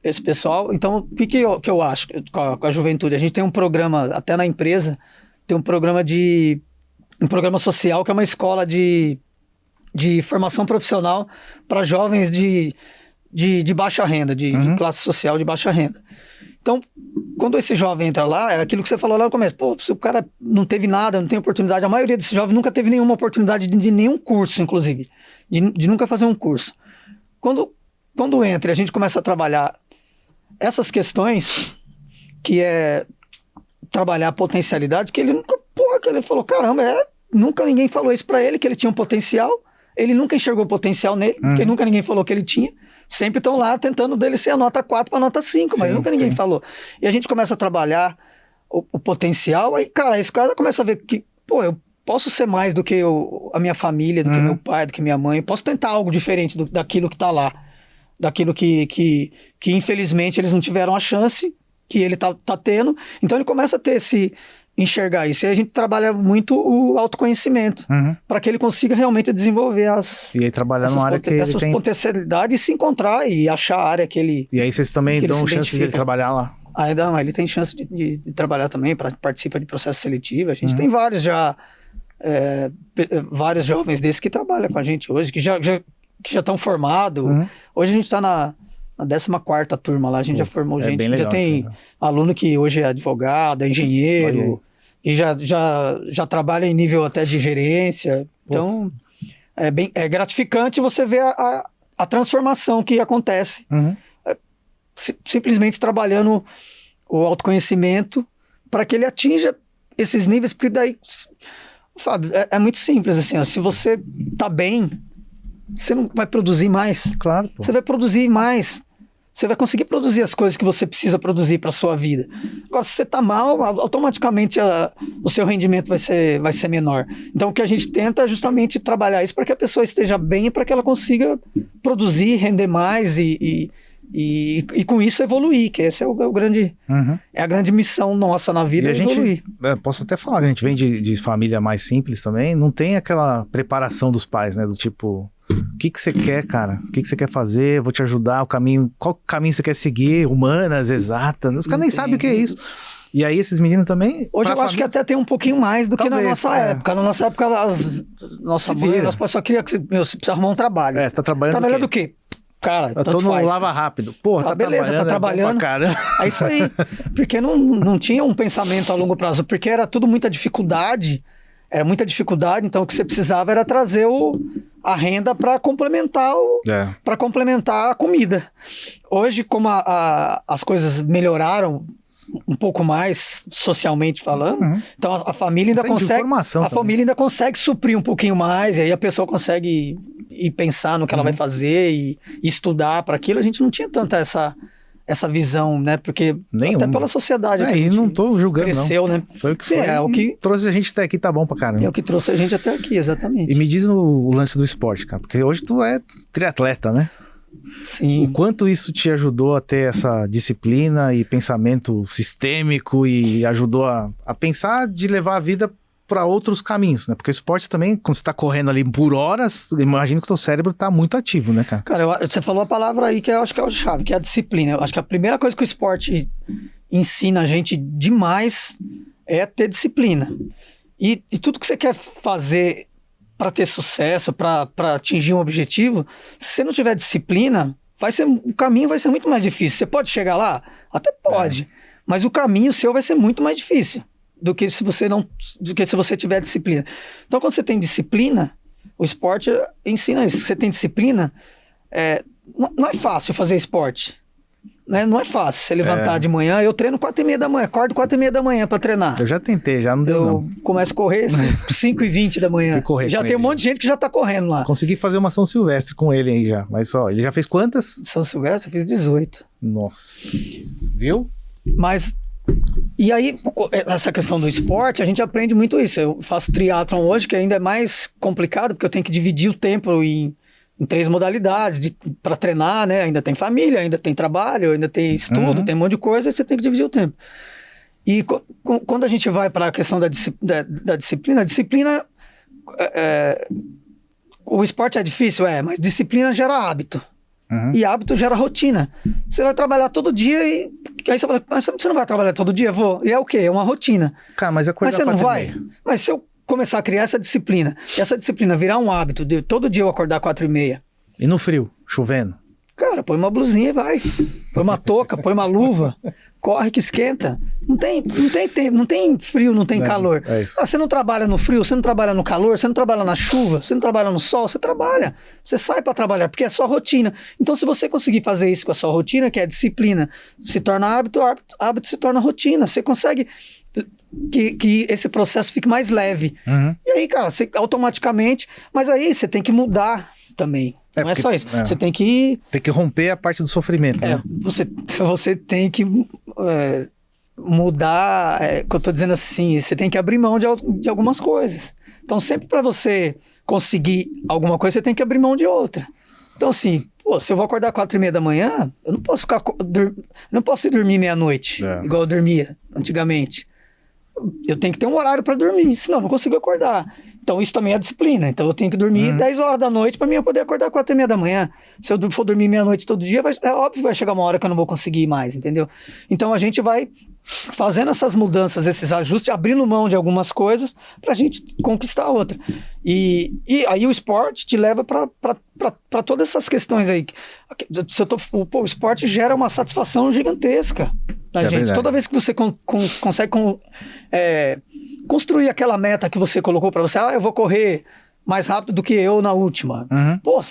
esse pessoal, então o que eu acho com a juventude? A gente tem um programa, até na empresa, tem um programa social que é uma escola de formação profissional para jovens de baixa renda, de classe social de baixa renda. Então, quando esse jovem entra lá, é aquilo que você falou lá no começo. Pô, se o cara não teve nada, não tem oportunidade, a maioria desses jovens nunca teve nenhuma oportunidade de nenhum curso, inclusive, de nunca fazer um curso. Quando entra e a gente começa a trabalhar essas questões, que é trabalhar a potencialidade, que ele nunca, que ele falou, caramba, nunca ninguém falou isso pra ele, que ele tinha um potencial, ele nunca enxergou potencial nele, porque nunca ninguém falou que ele tinha, sempre estão lá tentando dele ser a nota 4 para nota 5, mas nunca ninguém falou. E a gente começa a trabalhar o potencial, aí, cara, esse cara começa a ver que, eu posso ser mais do que a minha família, do que meu pai, do que minha mãe, eu posso tentar algo diferente daquilo que tá lá, daquilo que infelizmente eles não tiveram a chance que ele tá tendo, então ele começa a ter enxergar isso, e a gente trabalha muito o autoconhecimento, para que ele consiga realmente desenvolver e aí trabalhar numa área que ele essas potencialidades e se encontrar e achar a área que ele... E aí vocês também dão chance de ele trabalhar lá? Ele tem chance de trabalhar também, participa de processo seletivo, a gente tem vários vários jovens desses que trabalham com a gente hoje, que já estão formados. Hoje a gente está na 14ª turma lá, a gente já formou gente, legal, já tem aluno que hoje é advogado, é engenheiro, e já trabalha em nível até de gerência. Então, é gratificante você ver a transformação que acontece. Simplesmente trabalhando o autoconhecimento para que ele atinja esses níveis, porque daí, Fábio, é muito simples assim, ó, se você tá bem, você não vai produzir mais. Claro, pô. Você vai produzir mais. Você vai conseguir produzir as coisas que você precisa produzir para sua vida. Agora, se você tá mal, automaticamente o seu rendimento vai ser menor. Então, o que a gente tenta é justamente trabalhar isso para que a pessoa esteja bem, para que ela consiga produzir, render mais e com isso evoluir, que esse é o grande, é a grande missão nossa na vida, evoluir. Posso até falar que a gente vem de família mais simples também, não tem aquela preparação dos pais, né, do tipo, o que você quer, cara? O que você quer fazer? Vou te ajudar, qual caminho você quer seguir? Humanas, exatas, os caras nem sabem o que é isso. E aí esses meninos também... Hoje eu acho que até tem um pouquinho mais do que na nossa época. Na nossa época, nossa mãe, nosso pai só queria que você precisa armar um trabalho. Você tá trabalhando Trabalhando do quê? Cara, eu tô no lava rápido. Porra, tá beleza, trabalhando, tá trabalhando. É isso aí. Porque não tinha um pensamento a longo prazo, porque era tudo muita dificuldade. Era muita dificuldade, então o que você precisava era trazer a renda para complementar a comida. Hoje, como as coisas melhoraram um pouco mais socialmente falando, então a família ainda consegue, família ainda consegue suprir um pouquinho mais, e aí a pessoa consegue ir pensar no que ela vai fazer e estudar para aquilo. A gente não tinha tanta essa visão, né? Porque até pela sociedade e não tô julgando, cresceu, não. Né? Foi o que trouxe a gente até aqui, tá bom pra caramba. É o que trouxe a gente até aqui, exatamente. E me diz o lance do esporte, cara, porque hoje tu é triatleta, né? Sim. O quanto isso te ajudou a ter essa disciplina e pensamento sistêmico e ajudou a pensar de levar a vida para outros caminhos, né? Porque o esporte também, quando você tá correndo ali por horas, imagino que o teu cérebro tá muito ativo, né, cara? Cara, você falou a palavra aí que eu acho que é a chave, que é a disciplina. Eu acho que a primeira coisa que o esporte ensina a gente demais é ter disciplina. E tudo que você quer fazer para ter sucesso, para atingir um objetivo, se você não tiver disciplina, o caminho vai ser muito mais difícil. Você pode chegar lá? Até pode. Mas o caminho seu vai ser muito mais difícil do que se você tiver disciplina. Então, quando você tem disciplina, o esporte ensina isso. Se você tem disciplina, não é fácil fazer esporte. né? Não é fácil você levantar de manhã. Eu treino 4h30 da manhã, acordo 4h30 da manhã pra treinar. Eu já tentei, já não deu não. Eu começo a correr 5h20 da manhã. Fui correr Já com tem um ele, monte de gente que já tá correndo lá. Consegui fazer uma São Silvestre com ele aí já. Mas ó, ele já fez quantas? São Silvestre eu fiz 18. Nossa. Viu? Mas, e aí, essa questão do esporte, a gente aprende muito isso. Eu faço triatlon hoje, que ainda é mais complicado, porque eu tenho que dividir o tempo em 3 modalidades para treinar, né? Ainda tem família, ainda tem trabalho, ainda tem estudo, tem um monte de coisa, e você tem que dividir o tempo. E quando a gente vai para a questão da disciplina, o esporte é difícil, mas disciplina gera hábito. E hábito gera rotina. Você vai trabalhar todo dia e aí você fala, mas você não vai trabalhar todo dia? Vou. E é o quê? É uma rotina. Cara, mas você não vai? Mas se eu começar a criar essa disciplina, e essa disciplina virar um hábito de todo dia eu acordar 4h30. E no frio, chovendo? Cara, põe uma blusinha e vai. Põe uma touca, põe uma luva, corre que esquenta. Não tem tempo, não tem frio, não tem calor. Você não trabalha no frio, você não trabalha no calor, você não trabalha na chuva, você não trabalha no sol, você trabalha. Você sai para trabalhar, porque é só rotina. Então, se você conseguir fazer isso com a sua rotina, que é a disciplina, se torna hábito, hábito se torna rotina. Você consegue que esse processo fique mais leve. E aí, cara, você automaticamente... Mas aí você tem que mudar também. Não é só isso. Você tem que... Tem que romper a parte do sofrimento, né? Você tem que mudar... que eu tô dizendo assim, você tem que abrir mão de algumas coisas. Então, sempre para você conseguir alguma coisa, você tem que abrir mão de outra. Então, assim, se eu vou acordar 4h30 da manhã, eu não posso ir dormir meia-noite, igual eu dormia antigamente. Eu tenho que ter um horário para dormir, senão eu não consigo acordar. Então isso também é disciplina. Então eu tenho que dormir 10 horas da noite para mim poder acordar 4h30 da manhã. Se eu for dormir meia-noite todo dia, é óbvio que vai chegar uma hora que eu não vou conseguir mais, entendeu? Então a gente vai fazendo essas mudanças, esses ajustes, abrindo mão de algumas coisas pra gente conquistar outra. E aí o esporte te leva para todas essas questões aí. O esporte gera uma satisfação gigantesca da gente. Verdade. Toda vez que você consegue construir aquela meta que você colocou para você, eu vou correr mais rápido do que eu na última.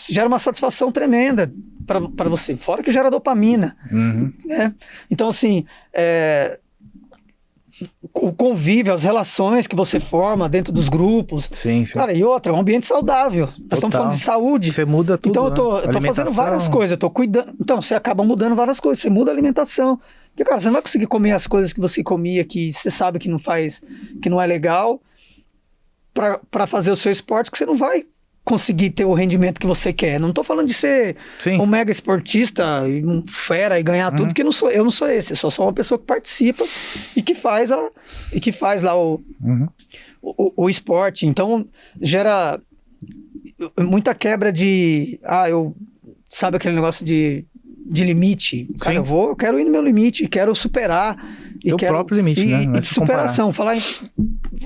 Gera uma satisfação tremenda para você. Fora que gera dopamina. Né? Então, assim, o convívio, as relações que você forma dentro dos grupos. Sim. Cara, e outra, um ambiente saudável. Nós estamos falando de saúde. Você muda tudo. Então, eu tô fazendo várias coisas, eu tô cuidando. Então, você acaba mudando várias coisas. Você muda a alimentação. Porque, cara, você não vai conseguir comer as coisas que você comia, que você sabe que não é legal, para fazer o seu esporte, que você não vai conseguir ter o rendimento que você quer. Não tô falando de ser um mega esportista, um fera e ganhar tudo, porque eu não sou esse. Eu só sou uma pessoa que participa e que faz lá o esporte. Então, gera muita quebra de... sabe aquele negócio de limite? Cara, eu quero ir no meu limite, quero superar. O próprio limite, né? Não é superação.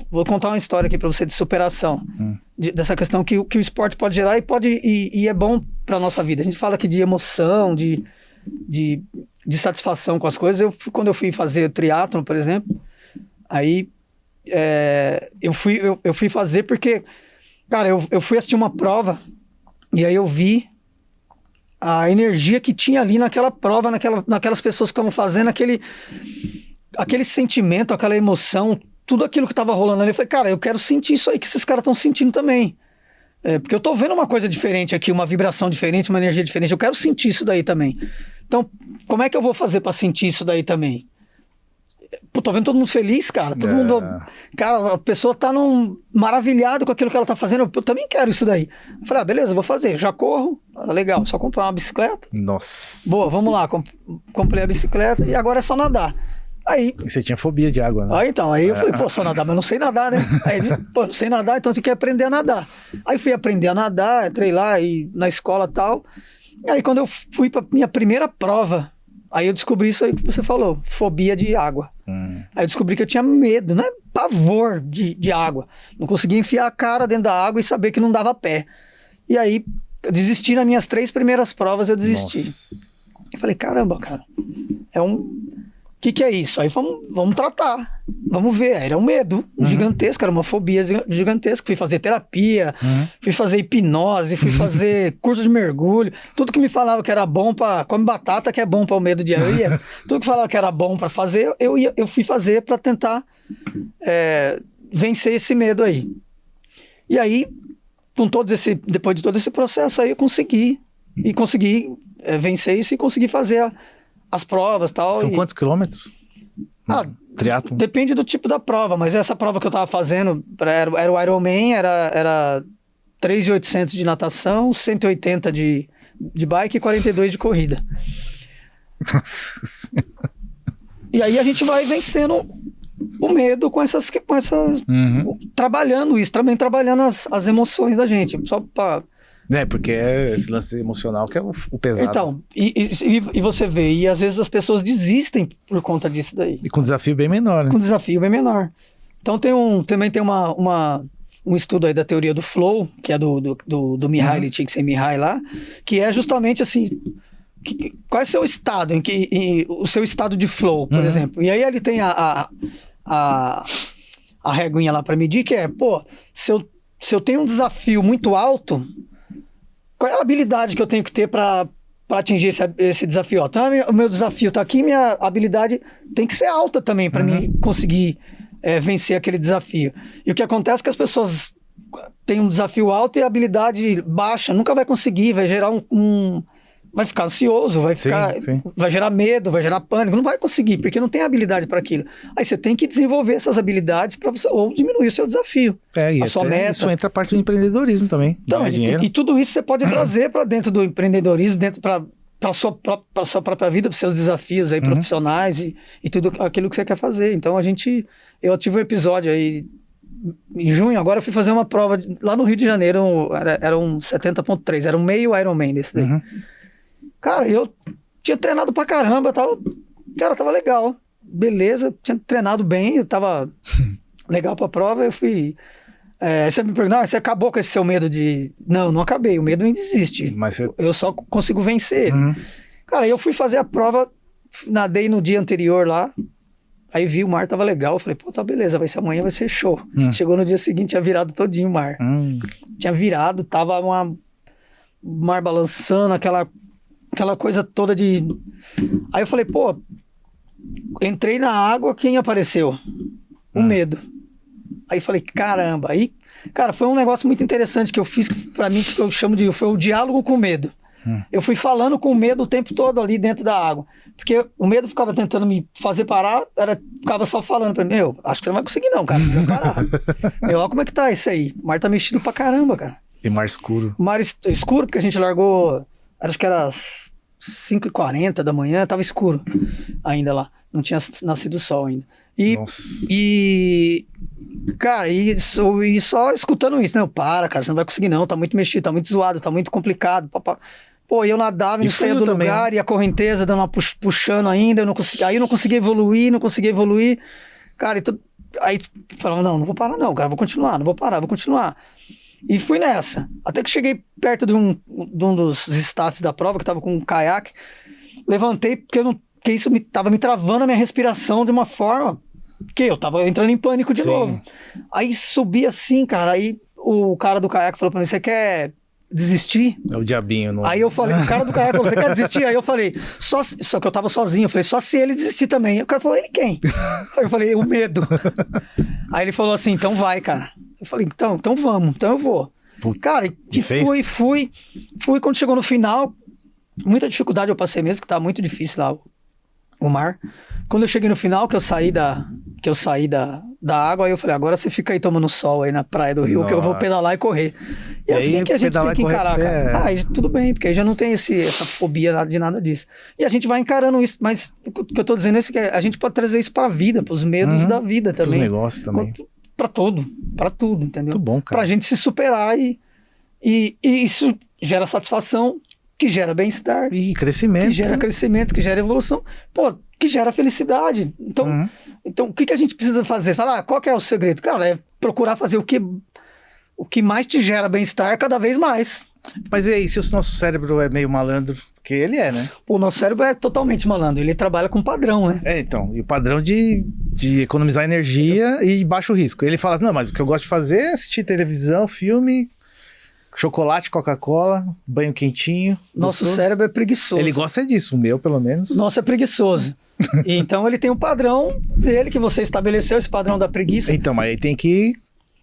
Vou contar uma história aqui pra você de superação. Dessa questão que o esporte pode gerar e é bom pra nossa vida. A gente fala aqui de emoção, de satisfação com as coisas. Quando eu fui fazer triatlon, por exemplo, aí eu fui fazer porque, cara, eu fui assistir uma prova e aí eu vi a energia que tinha ali naquela prova, naquelas pessoas que estavam fazendo, aquele sentimento, aquela emoção, tudo aquilo que estava rolando ali. Eu falei, cara, eu quero sentir isso aí que esses caras estão sentindo também. Porque eu tô vendo uma coisa diferente aqui, uma vibração diferente, uma energia diferente. Eu quero sentir isso daí também. Então, como é que eu vou fazer para sentir isso daí também? Tô vendo todo mundo feliz, cara. Todo mundo... Cara, a pessoa tá maravilhado com aquilo que ela tá fazendo. Eu também quero isso daí. Eu falei, beleza, vou fazer. Já corro. Legal, só comprar uma bicicleta. Nossa. Boa, vamos lá. Comprei a bicicleta e agora é só nadar. Aí... E você tinha fobia de água, né? Aí eu falei, só nadar, mas não sei nadar, né? Aí, não sei nadar, então tem que aprender a nadar. Aí fui aprender a nadar, entrei lá na escola e tal. E aí quando eu fui pra minha primeira prova, aí eu descobri isso aí que você falou, fobia de água. Aí eu descobri que eu tinha medo, né? Pavor de água. Não conseguia enfiar a cara dentro da água e saber que não dava pé. E aí eu desisti nas minhas 3 primeiras provas, eu desisti. Eu falei, caramba, cara, o que é isso? Aí vamos tratar, vamos ver. Aí era um medo gigantesco, era uma fobia gigantesca. Fui fazer terapia, fui fazer hipnose, fui fazer curso de mergulho. Tudo que me falava que era bom pra... Come batata que é bom para o medo de... Eu ia, tudo que falava que era bom para fazer, eu fui fazer para tentar vencer esse medo aí. E aí, depois de todo esse processo aí, eu consegui vencer isso e consegui fazer as provas e tal. São quantos quilômetros? Triatlon? Depende do tipo da prova, mas essa prova que eu tava fazendo era o Ironman, era 3.800 de natação, 180 de bike e 42 de corrida. Nossa. E aí a gente vai vencendo o medo com essas trabalhando isso, também trabalhando as emoções da gente, só pra... Porque é esse lance emocional que é o pesado. Então, e você vê, e às vezes as pessoas desistem por conta disso daí. E com desafio bem menor, né? Com desafio bem menor. Então também tem um estudo aí da teoria do flow, que é do Mihaly Csikszentmihalyi lá, que é justamente assim, qual é o seu estado, o seu estado de flow, por exemplo. E aí ele tem a reguinha lá para medir, que é, se eu tenho um desafio muito alto, qual é a habilidade que eu tenho que ter para atingir esse desafio? Então, o meu desafio está aqui, minha habilidade tem que ser alta também para mim conseguir vencer aquele desafio. E o que acontece é que as pessoas têm um desafio alto e a habilidade baixa, nunca vai conseguir, vai gerar vai ficar ansioso, vai gerar medo, vai gerar pânico, não vai conseguir, porque não tem habilidade para aquilo. Aí você tem que desenvolver essas habilidades para você, ou diminuir o seu desafio, a sua meta. Isso entra a parte do empreendedorismo também. Então, e tudo isso você pode trazer para dentro do empreendedorismo, para a sua própria vida, para os seus desafios aí profissionais e tudo aquilo que você quer fazer. Então eu tive um episódio aí em junho, agora eu fui fazer uma prova lá no Rio de Janeiro, era um 70.3, era um meio Ironman desse daí. Cara, eu tinha treinado pra caramba, tava legal, beleza, tinha treinado bem, eu tava legal pra prova, eu fui... você me perguntou, você acabou com esse seu medo de... Não acabei, o medo ainda existe, mas eu só consigo vencer ele. Cara, eu fui fazer a prova, nadei no dia anterior lá, aí vi o mar tava legal, eu falei, tá beleza, amanhã vai ser show. Chegou no dia seguinte, tinha virado todinho o mar. Tinha virado, tava o mar balançando, aquela coisa toda de... Aí eu falei, entrei na água, quem apareceu? O medo. Aí falei, caramba. Aí, cara, foi um negócio muito interessante que eu fiz, pra mim, que eu chamo foi o diálogo com o medo. Eu fui falando com o medo o tempo todo ali dentro da água. Porque o medo ficava tentando me fazer parar, ficava só falando pra mim, acho que você não vai conseguir não, cara, não vai parar. Olha como é que tá isso aí. O mar tá mexido pra caramba, cara. E mar escuro. Mar escuro, porque a gente largou... Acho que era 5h40 da manhã, tava escuro ainda lá. Não tinha nascido o sol ainda. Cara, e só escutando isso, né? Cara, você não vai conseguir não, tá muito mexido, tá muito zoado, tá muito complicado. Eu nadava e não saía do lugar, e a correnteza dando uma puxando ainda, aí eu não conseguia evoluir. Cara, aí falava, não vou parar não, cara, vou continuar, não vou parar, vou continuar. E fui nessa. Até que cheguei perto de um dos staffs da prova, que tava com um caiaque. Levantei, porque isso tava me travando a minha respiração de uma forma que eu tava entrando em pânico de novo. Aí subi assim, cara. Aí o cara do caiaque falou pra mim, você quer desistir? É o diabinho. Não... Aí eu falei, o cara do caiaque falou, você quer desistir? Aí eu falei, só que eu tava sozinho. Eu falei, só se ele desistir também. O cara falou, ele quem? Aí eu falei, o medo. Aí ele falou assim, então vai, cara. Eu falei, então vamos, então eu vou. Cara, e fui. Quando chegou no final, muita dificuldade eu passei mesmo, que tava muito difícil lá o mar. Quando eu cheguei no final, que eu saí da água, aí eu falei, agora você fica aí tomando sol aí na praia do Rio, que eu vou pedalar e correr. E assim que a gente tem que encarar, cara. Aí tudo bem, porque aí já não tem essa fobia de nada disso. E a gente vai encarando isso, mas o que eu tô dizendo é que a gente pode trazer isso pra vida, pros medos da vida também. Pros negócios também. Pra tudo, entendeu? Muito bom, cara. Pra gente se superar e isso gera satisfação, que gera bem-estar. E crescimento. Que gera crescimento, que gera evolução. Que gera felicidade. Então o que a gente precisa fazer? Falar, qual que é o segredo? Cara, é procurar fazer o que mais te gera bem-estar cada vez mais. Mas e aí, se o nosso cérebro é meio malandro? Porque ele é, né? O nosso cérebro é totalmente malandro, ele trabalha com padrão, né? Então, e o padrão de economizar energia e baixo risco. Ele fala assim, não, mas o que eu gosto de fazer é assistir televisão, filme, chocolate, Coca-Cola, banho quentinho. Nosso gostoso. cérebro é preguiçoso. Ele gosta disso, o meu, pelo menos. Nosso é preguiçoso. E então ele tem um padrão dele que você estabeleceu, esse padrão da preguiça. Então, mas aí tem que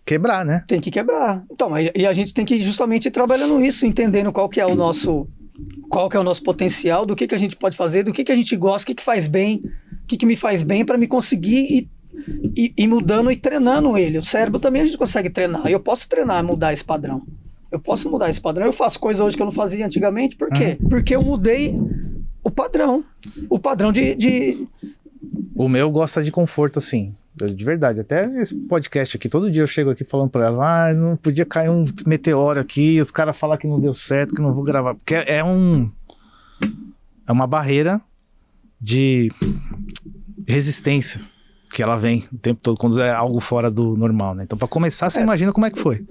quebrar, né? Tem que quebrar. Então, e a gente tem que justamente ir trabalhando isso, entendendo qual que é o nosso potencial, do que a gente pode fazer, do que a gente gosta, o que faz bem, o que me faz bem para me conseguir ir mudando e treinando ele. O cérebro também a gente consegue treinar. Eu posso treinar, mudar esse padrão. Eu posso mudar esse padrão. Eu faço coisas hoje que eu não fazia antigamente. Por quê? Porque eu mudei o padrão. O padrão de... O meu gosta de conforto, assim. De verdade. Até esse podcast aqui, todo dia eu chego aqui falando pra ela, não podia cair um meteoro aqui, os caras falam que não deu certo, que não vou gravar. Porque é uma barreira de resistência que ela vem o tempo todo, quando é algo fora do normal, né? Então, pra começar, você imagina como é que foi.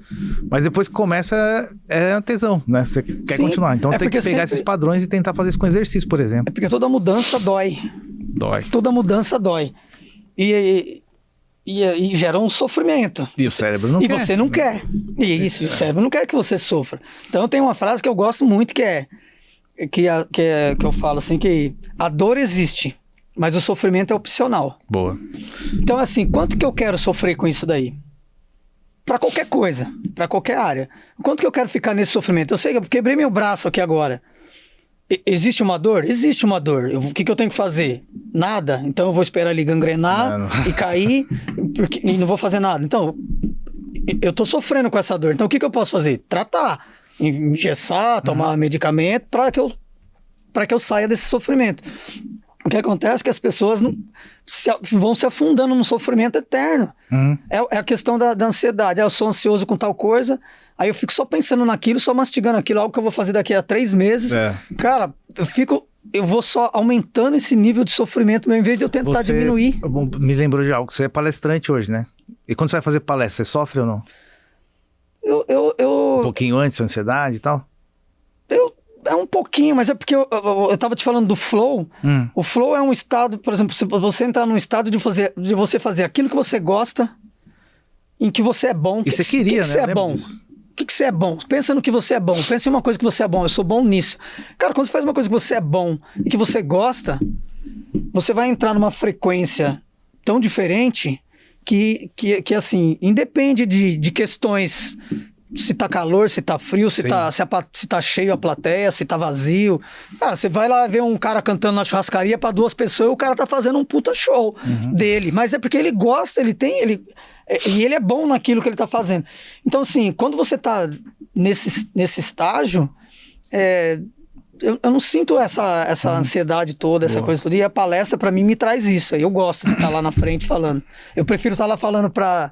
Mas depois que começa, é tesão, né? Você quer continuar. Então, tem que pegar esses padrões e tentar fazer isso com exercício, por exemplo. É porque toda mudança dói. Dói. Toda mudança dói. E gera um sofrimento. E o cérebro não quer. E você não quer. E isso, o cérebro não quer que você sofra. Então, tem uma frase que eu gosto muito, que eu falo assim, que a dor existe, mas o sofrimento é opcional. Boa. Então, assim, quanto que eu quero sofrer com isso daí? Pra qualquer coisa, pra qualquer área. Quanto que eu quero ficar nesse sofrimento? Eu sei que eu quebrei meu braço aqui agora. Existe uma dor? Existe uma dor. O que eu tenho que fazer? Nada. Então eu vou esperar ele gangrenar e cair e não vou fazer nada. Então, eu tô sofrendo com essa dor. Então o que eu posso fazer? Tratar. Engessar, tomar medicamento para que eu saia desse sofrimento. O que acontece é que as pessoas vão se afundando no sofrimento eterno. É a questão da ansiedade. Eu sou ansioso com tal coisa, aí eu fico só pensando naquilo, só mastigando aquilo, algo que eu vou fazer daqui a 3 meses. Cara, eu vou só aumentando esse nível de sofrimento, ao invés de eu tentar diminuir. Me lembrou de algo, você é palestrante hoje, né? E quando você vai fazer palestra, você sofre ou não? Um pouquinho antes, ansiedade e tal? É um pouquinho, mas é porque eu tava te falando do flow. O flow é um estado, por exemplo, se você entrar num estado de você fazer aquilo que você gosta, em que você é bom. E você queria, né? Você é bom. O que você é bom? Pensa no que você é bom. Pensa em uma coisa que você é bom. Eu sou bom nisso. Cara, quando você faz uma coisa que você é bom e que você gosta, você vai entrar numa frequência tão diferente que assim, independe de questões... Se tá calor, se tá frio, se tá cheio a plateia, se tá vazio. Cara, você vai lá ver um cara cantando na churrascaria pra 2 pessoas e o cara tá fazendo um puta show dele. Mas é porque ele gosta, e ele é bom naquilo que ele tá fazendo. Então, assim, quando você tá nesse estágio, eu não sinto essa ansiedade toda, essa coisa toda. E a palestra, pra mim, me traz isso. Eu gosto de estar lá na frente falando. Eu prefiro estar lá falando pra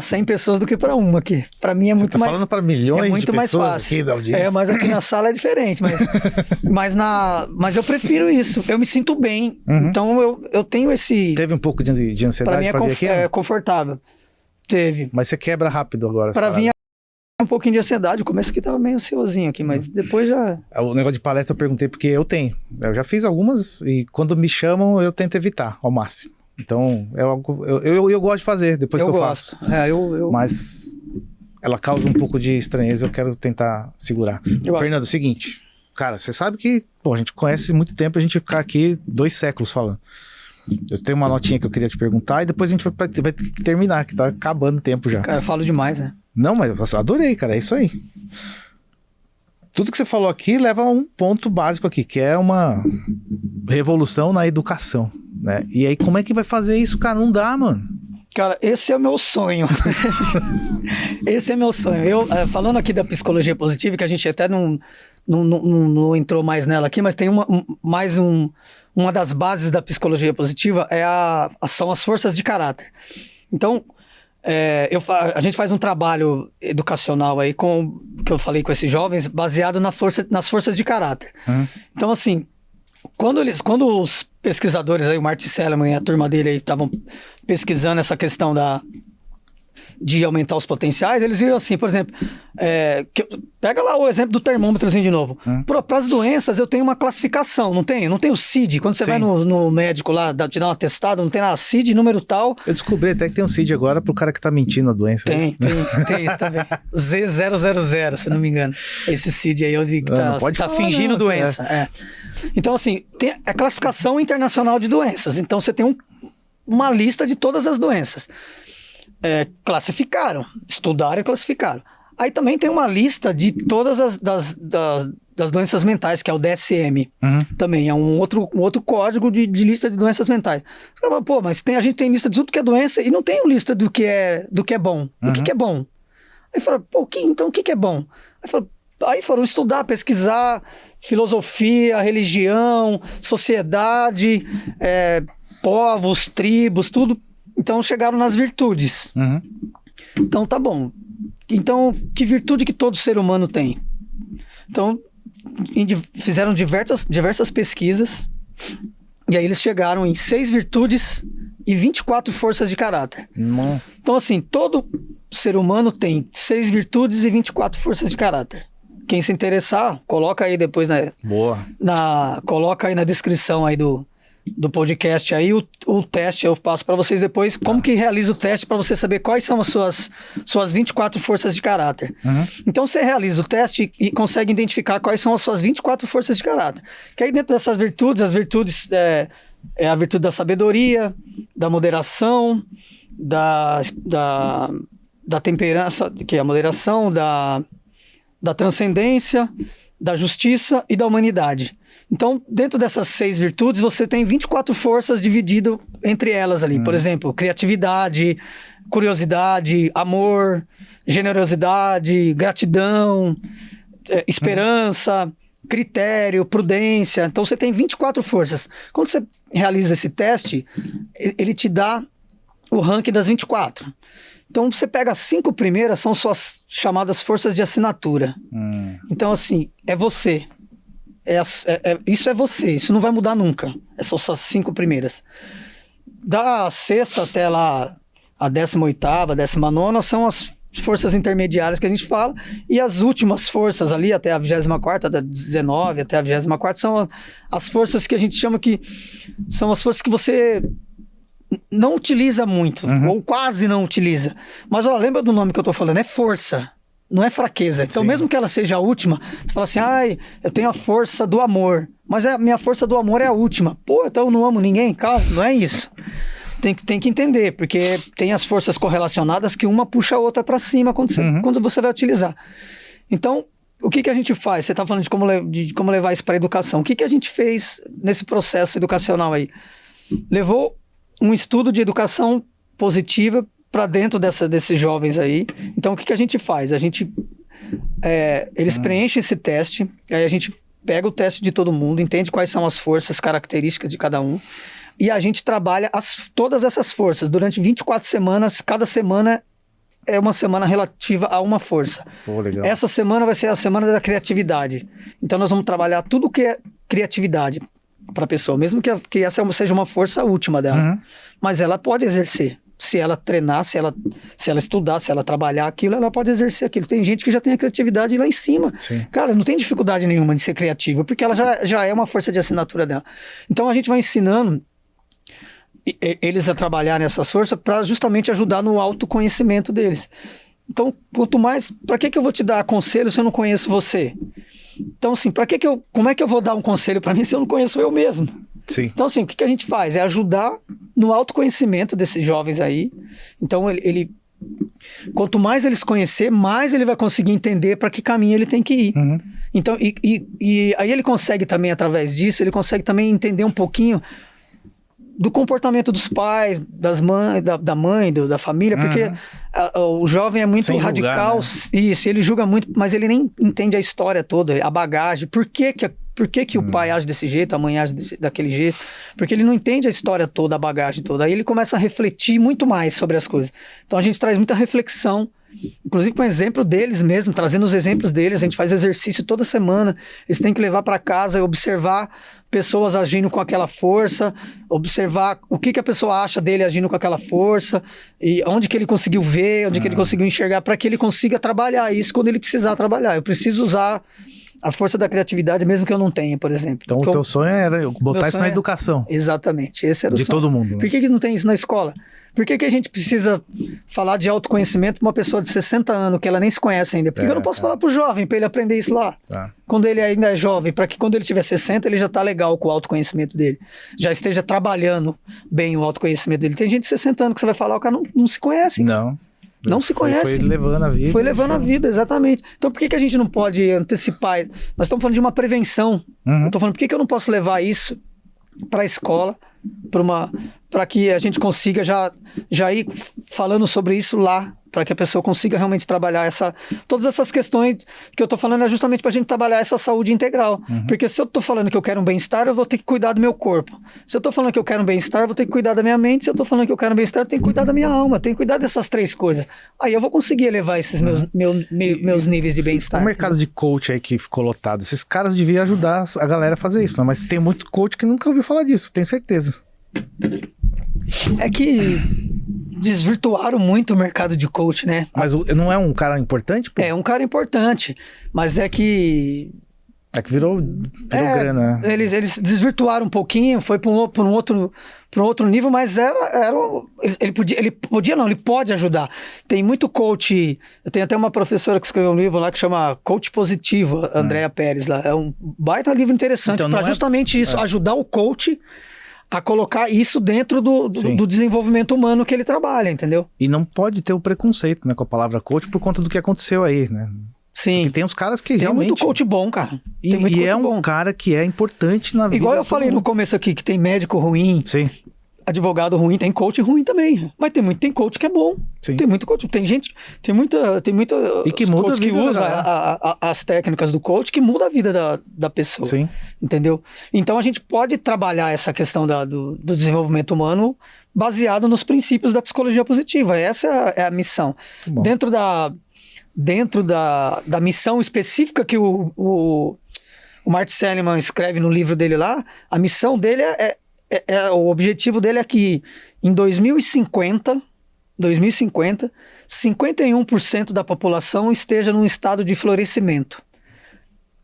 100 pessoas do que para uma aqui. Para mim é muito mais... Você tá falando para milhões de pessoas aqui da audiência. Mas aqui na sala é diferente. Mas eu prefiro isso. Eu me sinto bem. Então eu tenho esse... Teve um pouco de ansiedade para vir aqui? É confortável. Teve. Mas você quebra rápido agora. Para vir um pouquinho de ansiedade. O começo aqui tava meio ansiosinho aqui, mas depois já... O negócio de palestra eu perguntei porque eu tenho. Eu já fiz algumas e quando me chamam eu tento evitar ao máximo. Então, é algo eu gosto de fazer depois que eu faço. Mas ela causa um pouco de estranheza, eu quero tentar segurar. Fernando, é o seguinte, cara, você sabe que a gente conhece muito tempo, a gente ficar aqui 2 séculos falando. Eu tenho uma notinha que eu queria te perguntar e depois a gente vai ter que terminar, que tá acabando o tempo já. Cara, eu falo demais, né? Não, mas eu adorei, cara, é isso aí. Tudo que você falou aqui leva a um ponto básico aqui, que é uma revolução na educação, né? E aí, como é que vai fazer isso, cara? Não dá, mano. Cara, esse é o meu sonho. Esse é meu sonho. Eu, falando aqui da psicologia positiva, que a gente até não entrou mais nela aqui, mas tem uma das bases da psicologia positiva são as forças de caráter. Então, a gente faz um trabalho educacional aí que eu falei com esses jovens, baseado nas forças de caráter. Então, assim, quando os pesquisadores aí, o Martin Seligman e a turma dele aí estavam pesquisando essa questão de aumentar os potenciais, eles viram assim, por exemplo, pega lá o exemplo do termômetrozinho de novo. Para as doenças, eu tenho uma classificação, não tem? Não tem o CID. Quando você vai no médico lá, te dá uma testada, não tem lá CID, número tal. Eu descobri até que tem um CID agora pro cara que tá mentindo a doença. Tem isso também. Z000, se não me engano. Esse CID aí, onde tá fingindo doença. Então, assim, tem a classificação internacional de doenças. Então, você tem uma lista de todas as doenças. Classificaram, estudaram e classificaram. Aí também tem uma lista de todas as das doenças mentais, que é o DSM. Também é um outro código de lista de doenças mentais. Pô, mas a gente tem lista de tudo que é doença e não tem lista do que é bom. O que é bom? Aí falaram, pô, então o que é bom? Aí foram estudar, pesquisar filosofia, religião, sociedade, povos, tribos, tudo. Então chegaram nas virtudes. Então tá bom. Então, que virtude que todo ser humano tem? Então, fizeram diversas pesquisas, e aí eles chegaram em 6 virtudes e 24 forças de caráter. Então, assim, todo ser humano tem 6 virtudes e 24 forças de caráter. Quem se interessar, coloca aí depois coloca aí na descrição aí do podcast aí o teste, eu passo para vocês depois como que realiza o teste para você saber quais são as suas 24 forças de caráter. Então você realiza o teste e consegue identificar quais são as suas 24 forças de caráter. Que aí dentro dessas virtudes, as virtudes é a virtude da sabedoria, da moderação, da temperança, que é a moderação, da transcendência, da justiça e da humanidade. Então, dentro dessas 6 virtudes, você tem 24 forças divididas entre elas ali. Por exemplo, criatividade, curiosidade, amor, generosidade, gratidão, esperança, critério, prudência. Então, você tem 24 forças. Quando você realiza esse teste, ele te dá o ranking das 24. Então, você pega as 5 primeiras, são suas chamadas forças de assinatura. Então, assim, é você. Isso é você, isso não vai mudar nunca. Essas são as 5 primeiras. Da 6ª até lá a 18ª, 19ª são as forças intermediárias que a gente fala, e as últimas forças ali, até a 24ª, da 19 até a 24ª, são as forças que a gente chama que são as forças que você não utiliza muito, ou quase não utiliza. Mas ó, lembra do nome que eu tô falando, é força. Não é fraqueza. Então, mesmo que ela seja a última, você fala assim, eu tenho a força do amor. Mas a minha força do amor é a última. Pô, então eu não amo ninguém? Calma, não é isso. Tem que entender, porque tem as forças correlacionadas que uma puxa a outra para cima quando você vai utilizar. Então, o que a gente faz? Você está falando de como levar isso para a educação. O que a gente fez nesse processo educacional aí? Levou um estudo de educação positiva para dentro desses jovens aí. Então, o que a gente faz? Eles preenchem esse teste, aí a gente pega o teste de todo mundo, entende quais são as forças, características de cada um, e a gente trabalha todas essas forças durante 24 semanas. Cada semana é uma semana relativa a uma força. Pô, legal. Essa semana vai ser a semana da criatividade. Então, nós vamos trabalhar tudo que é criatividade para a pessoa, mesmo que essa seja uma força última dela. Mas ela pode exercer. Se ela treinar, se ela estudar, se ela trabalhar aquilo, ela pode exercer aquilo. Tem gente que já tem a criatividade lá em cima. Sim. Cara, não tem dificuldade nenhuma de ser criativa, porque ela já é uma força de assinatura dela. Então a gente vai ensinando eles a trabalhar nessas forças para justamente ajudar no autoconhecimento deles. Então, quanto mais... Para que eu vou te dar conselho se eu não conheço você? Então, assim, como é que eu vou dar um conselho para mim se eu não conheço eu mesmo? Sim. Então, assim, o que a gente faz? É ajudar no autoconhecimento desses jovens aí. Então, quanto mais eles conhecer, mais ele vai conseguir entender para que caminho ele tem que ir. Então, e aí ele consegue também, através disso, ele consegue também entender um pouquinho do comportamento dos pais, das mães, da mãe, da família, porque o jovem é muito radical. Julgar, né? Isso, ele julga muito, mas ele nem entende a história toda, a bagagem, por que o pai age desse jeito, a mãe age daquele jeito, porque ele não entende a história toda, a bagagem toda. Aí ele começa a refletir muito mais sobre as coisas. Então a gente traz muita reflexão inclusive com o exemplo deles mesmo, trazendo os exemplos deles. A gente faz exercício toda semana, eles têm que levar para casa e observar pessoas agindo com aquela força, observar o que a pessoa acha dele agindo com aquela força, e onde que ele conseguiu ver, onde que ele conseguiu enxergar, para que ele consiga trabalhar isso quando ele precisar trabalhar. Eu preciso usar a força da criatividade, mesmo que eu não tenha, por exemplo. Então, o seu sonho era botar isso na educação. Exatamente, esse era o sonho. De todo mundo. Né? Por que não tem isso na escola? Por que a gente precisa falar de autoconhecimento para uma pessoa de 60 anos, que ela nem se conhece ainda? Por que eu não posso falar para o jovem, para ele aprender isso lá? Quando ele ainda é jovem, para que quando ele tiver 60, ele já está legal com o autoconhecimento dele. Já esteja trabalhando bem o autoconhecimento dele. Tem gente de 60 anos que você vai falar, o cara não se conhece. Não se conhece. Foi levando a vida. Foi levando a vida, exatamente. Então por que a gente não pode antecipar? Nós estamos falando de uma prevenção. Eu estou falando, por que eu não posso levar isso para a escola, para que a gente consiga já ir falando sobre isso lá, para que a pessoa consiga realmente trabalhar todas essas questões que eu estou falando é justamente para a gente trabalhar essa saúde integral. Porque se eu estou falando que eu quero um bem-estar, eu vou ter que cuidar do meu corpo. Se eu estou falando que eu quero um bem-estar, eu vou ter que cuidar da minha mente. Se eu estou falando que eu quero um bem-estar, eu tenho que cuidar da minha alma, eu tenho que cuidar dessas 3 coisas. Aí eu vou conseguir elevar esses meus níveis de bem-estar. O mercado de coach aí que ficou lotado, esses caras deviam ajudar a galera a fazer isso, né? Mas tem muito coach que nunca ouviu falar disso, tenho certeza. É que desvirtuaram muito o mercado de coach, né? Mas não é um cara importante? Pô? É um cara importante, mas é que... É que virou grana, né? Eles desvirtuaram um pouquinho, foi para um outro nível, mas ele pode ajudar. Tem muito coach, eu tenho até uma professora que escreveu um livro lá que chama Coach Positivo, Andréa Pérez, lá. É um baita livro interessante para justamente isso, ajudar o coach a colocar isso dentro do desenvolvimento humano que ele trabalha, entendeu? E não pode ter o preconceito, né, com a palavra coach por conta do que aconteceu aí, né? Sim. Porque tem uns caras que tem realmente... muito coach bom, cara. E é um cara que é importante na vida. Igual eu falei no começo aqui, que tem médico ruim, advogado ruim, tem coach ruim também. Mas tem coach que é bom. Sim. Tem muito coach. Tem muita e que muda coach que usa as técnicas do coach que muda a vida da pessoa. Sim. Entendeu? Então a gente pode trabalhar essa questão do desenvolvimento humano baseado nos princípios da psicologia positiva. Essa é a missão. Dentro da missão específica que o Martin Seligman escreve no livro dele lá, a missão dele o objetivo dele é que em 2050, 51% da população esteja num estado de florescimento.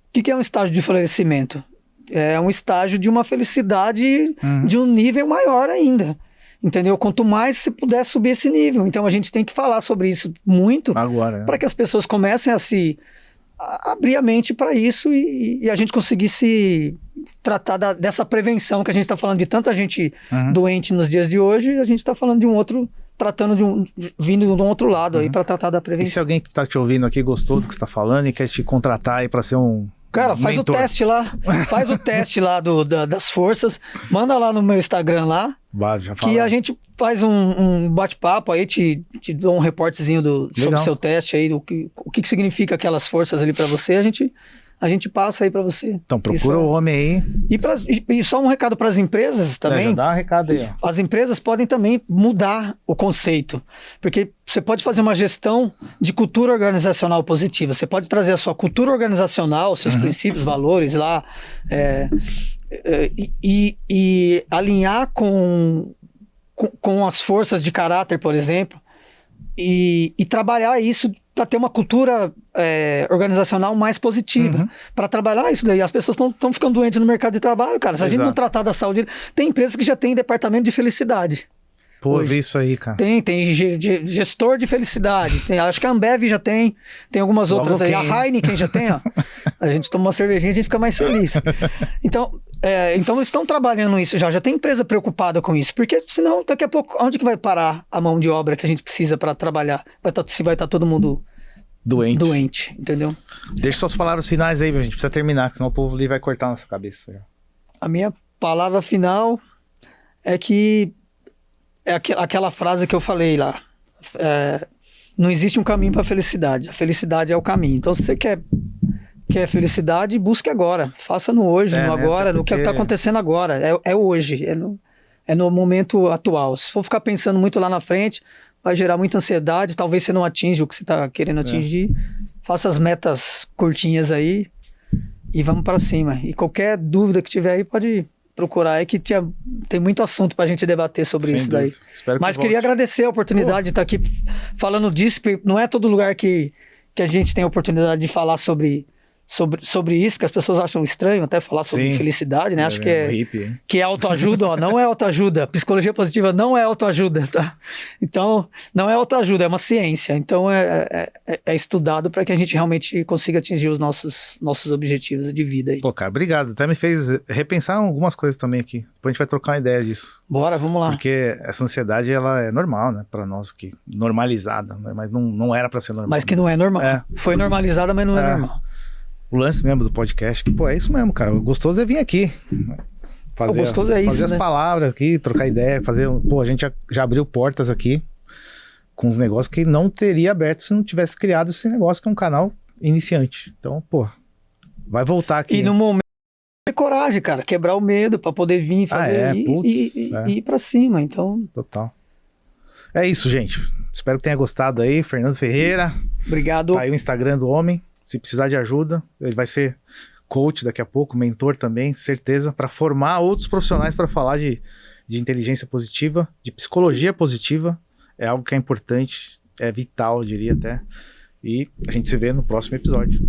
O que é um estágio de florescimento? É um estágio de uma felicidade de um nível maior ainda. Entendeu? Quanto mais se puder subir esse nível. Então a gente tem que falar sobre isso muito agora, para que as pessoas comecem a abrir a mente para isso e a gente conseguisse tratar dessa prevenção que a gente está falando de tanta gente doente nos dias de hoje, a gente está falando de um outro, vindo de um outro lado aí para tratar da prevenção. E se alguém que está te ouvindo aqui gostou do que você está falando e quer te contratar aí para ser um... Cara, faz mentor. o teste lá. Faz o teste lá das forças. Manda lá no meu Instagram lá. Que a gente faz um bate-papo aí, te dou um reportezinho sobre o seu teste aí, o que significa aquelas forças ali pra você, a gente passa aí pra você. Então procura o homem aí. E só um recado pras empresas também. Já dá um recado aí, ó. As empresas podem também mudar o conceito, porque você pode fazer uma gestão de cultura organizacional positiva. Você pode trazer a sua cultura organizacional, seus princípios, valores lá, e alinhar com as forças de caráter, por exemplo, e trabalhar isso para ter uma cultura organizacional mais positiva, para trabalhar isso daí. As pessoas estão ficando doentes no mercado de trabalho, cara. Se a gente não tratar da saúde... Tem empresas que já têm departamento de felicidade. Pô, eu vi isso aí, cara. Tem gestor de felicidade. Acho que a Ambev já tem algumas outras aí. A Heineken já tem, ó. A gente toma uma cervejinha e a gente fica mais feliz. Então eles estão trabalhando isso já tem empresa preocupada com isso, porque senão daqui a pouco, onde que vai parar a mão de obra que a gente precisa para trabalhar? Se vai estar todo mundo doente, entendeu? Deixa suas palavras finais aí, a gente precisa terminar, senão o povo ali vai cortar a nossa cabeça. A minha palavra final é que é aquela frase que eu falei lá. Não existe um caminho para a felicidade. A felicidade é o caminho. Então, se você quer felicidade, busque agora. Faça no hoje, no agora, no que está acontecendo agora. É hoje, é no momento atual. Se for ficar pensando muito lá na frente, vai gerar muita ansiedade, talvez você não atinja o que você está querendo atingir. Faça as metas curtinhas aí e vamos para cima. E qualquer dúvida que tiver aí, pode procurar aí, que tem muito assunto pra gente debater sobre Sem isso dúvida. daí. Espero que Mas volte. queria agradecer a oportunidade de estar aqui falando disso, porque não é todo lugar que a gente tem a oportunidade de falar sobre isso, porque as pessoas acham estranho até falar sobre Sim. felicidade, né? Acho que é hippie, hein? que é autoajuda, ó, não é autoajuda. Psicologia positiva não é autoajuda, tá? Então, não é autoajuda, é uma ciência. Então, é estudado para que a gente realmente consiga atingir os nossos objetivos de vida aí. Pô, cara, obrigado. Até me fez repensar algumas coisas também aqui. Depois a gente vai trocar uma ideia disso. Bora, vamos lá. Porque essa ansiedade, ela é normal, né? Pra nós aqui. Normalizada, né? Mas não era pra ser normal. Mas que não é normal. É. Foi normalizada, mas não é normal. O lance mesmo do podcast, que, pô, é isso mesmo, cara. O gostoso é vir aqui. Fazer, O gostoso é isso, fazer as né? palavras aqui, trocar ideia, fazer... Pô, a gente já abriu portas aqui com uns negócios que não teria aberto se não tivesse criado esse negócio, que é um canal iniciante. Então, pô, vai voltar aqui. E no momento, ter coragem, cara. Quebrar o medo pra poder vir fazer e ir pra cima. Então, Total. É isso, gente. Espero que tenha gostado aí. Fernando Ferreira. obrigado. Tá aí o Instagram do homem. Se precisar de ajuda, ele vai ser coach daqui a pouco, mentor também, certeza, para formar outros profissionais para falar de inteligência positiva, de psicologia positiva. É algo que é importante, é vital, eu diria até. E a gente se vê no próximo episódio.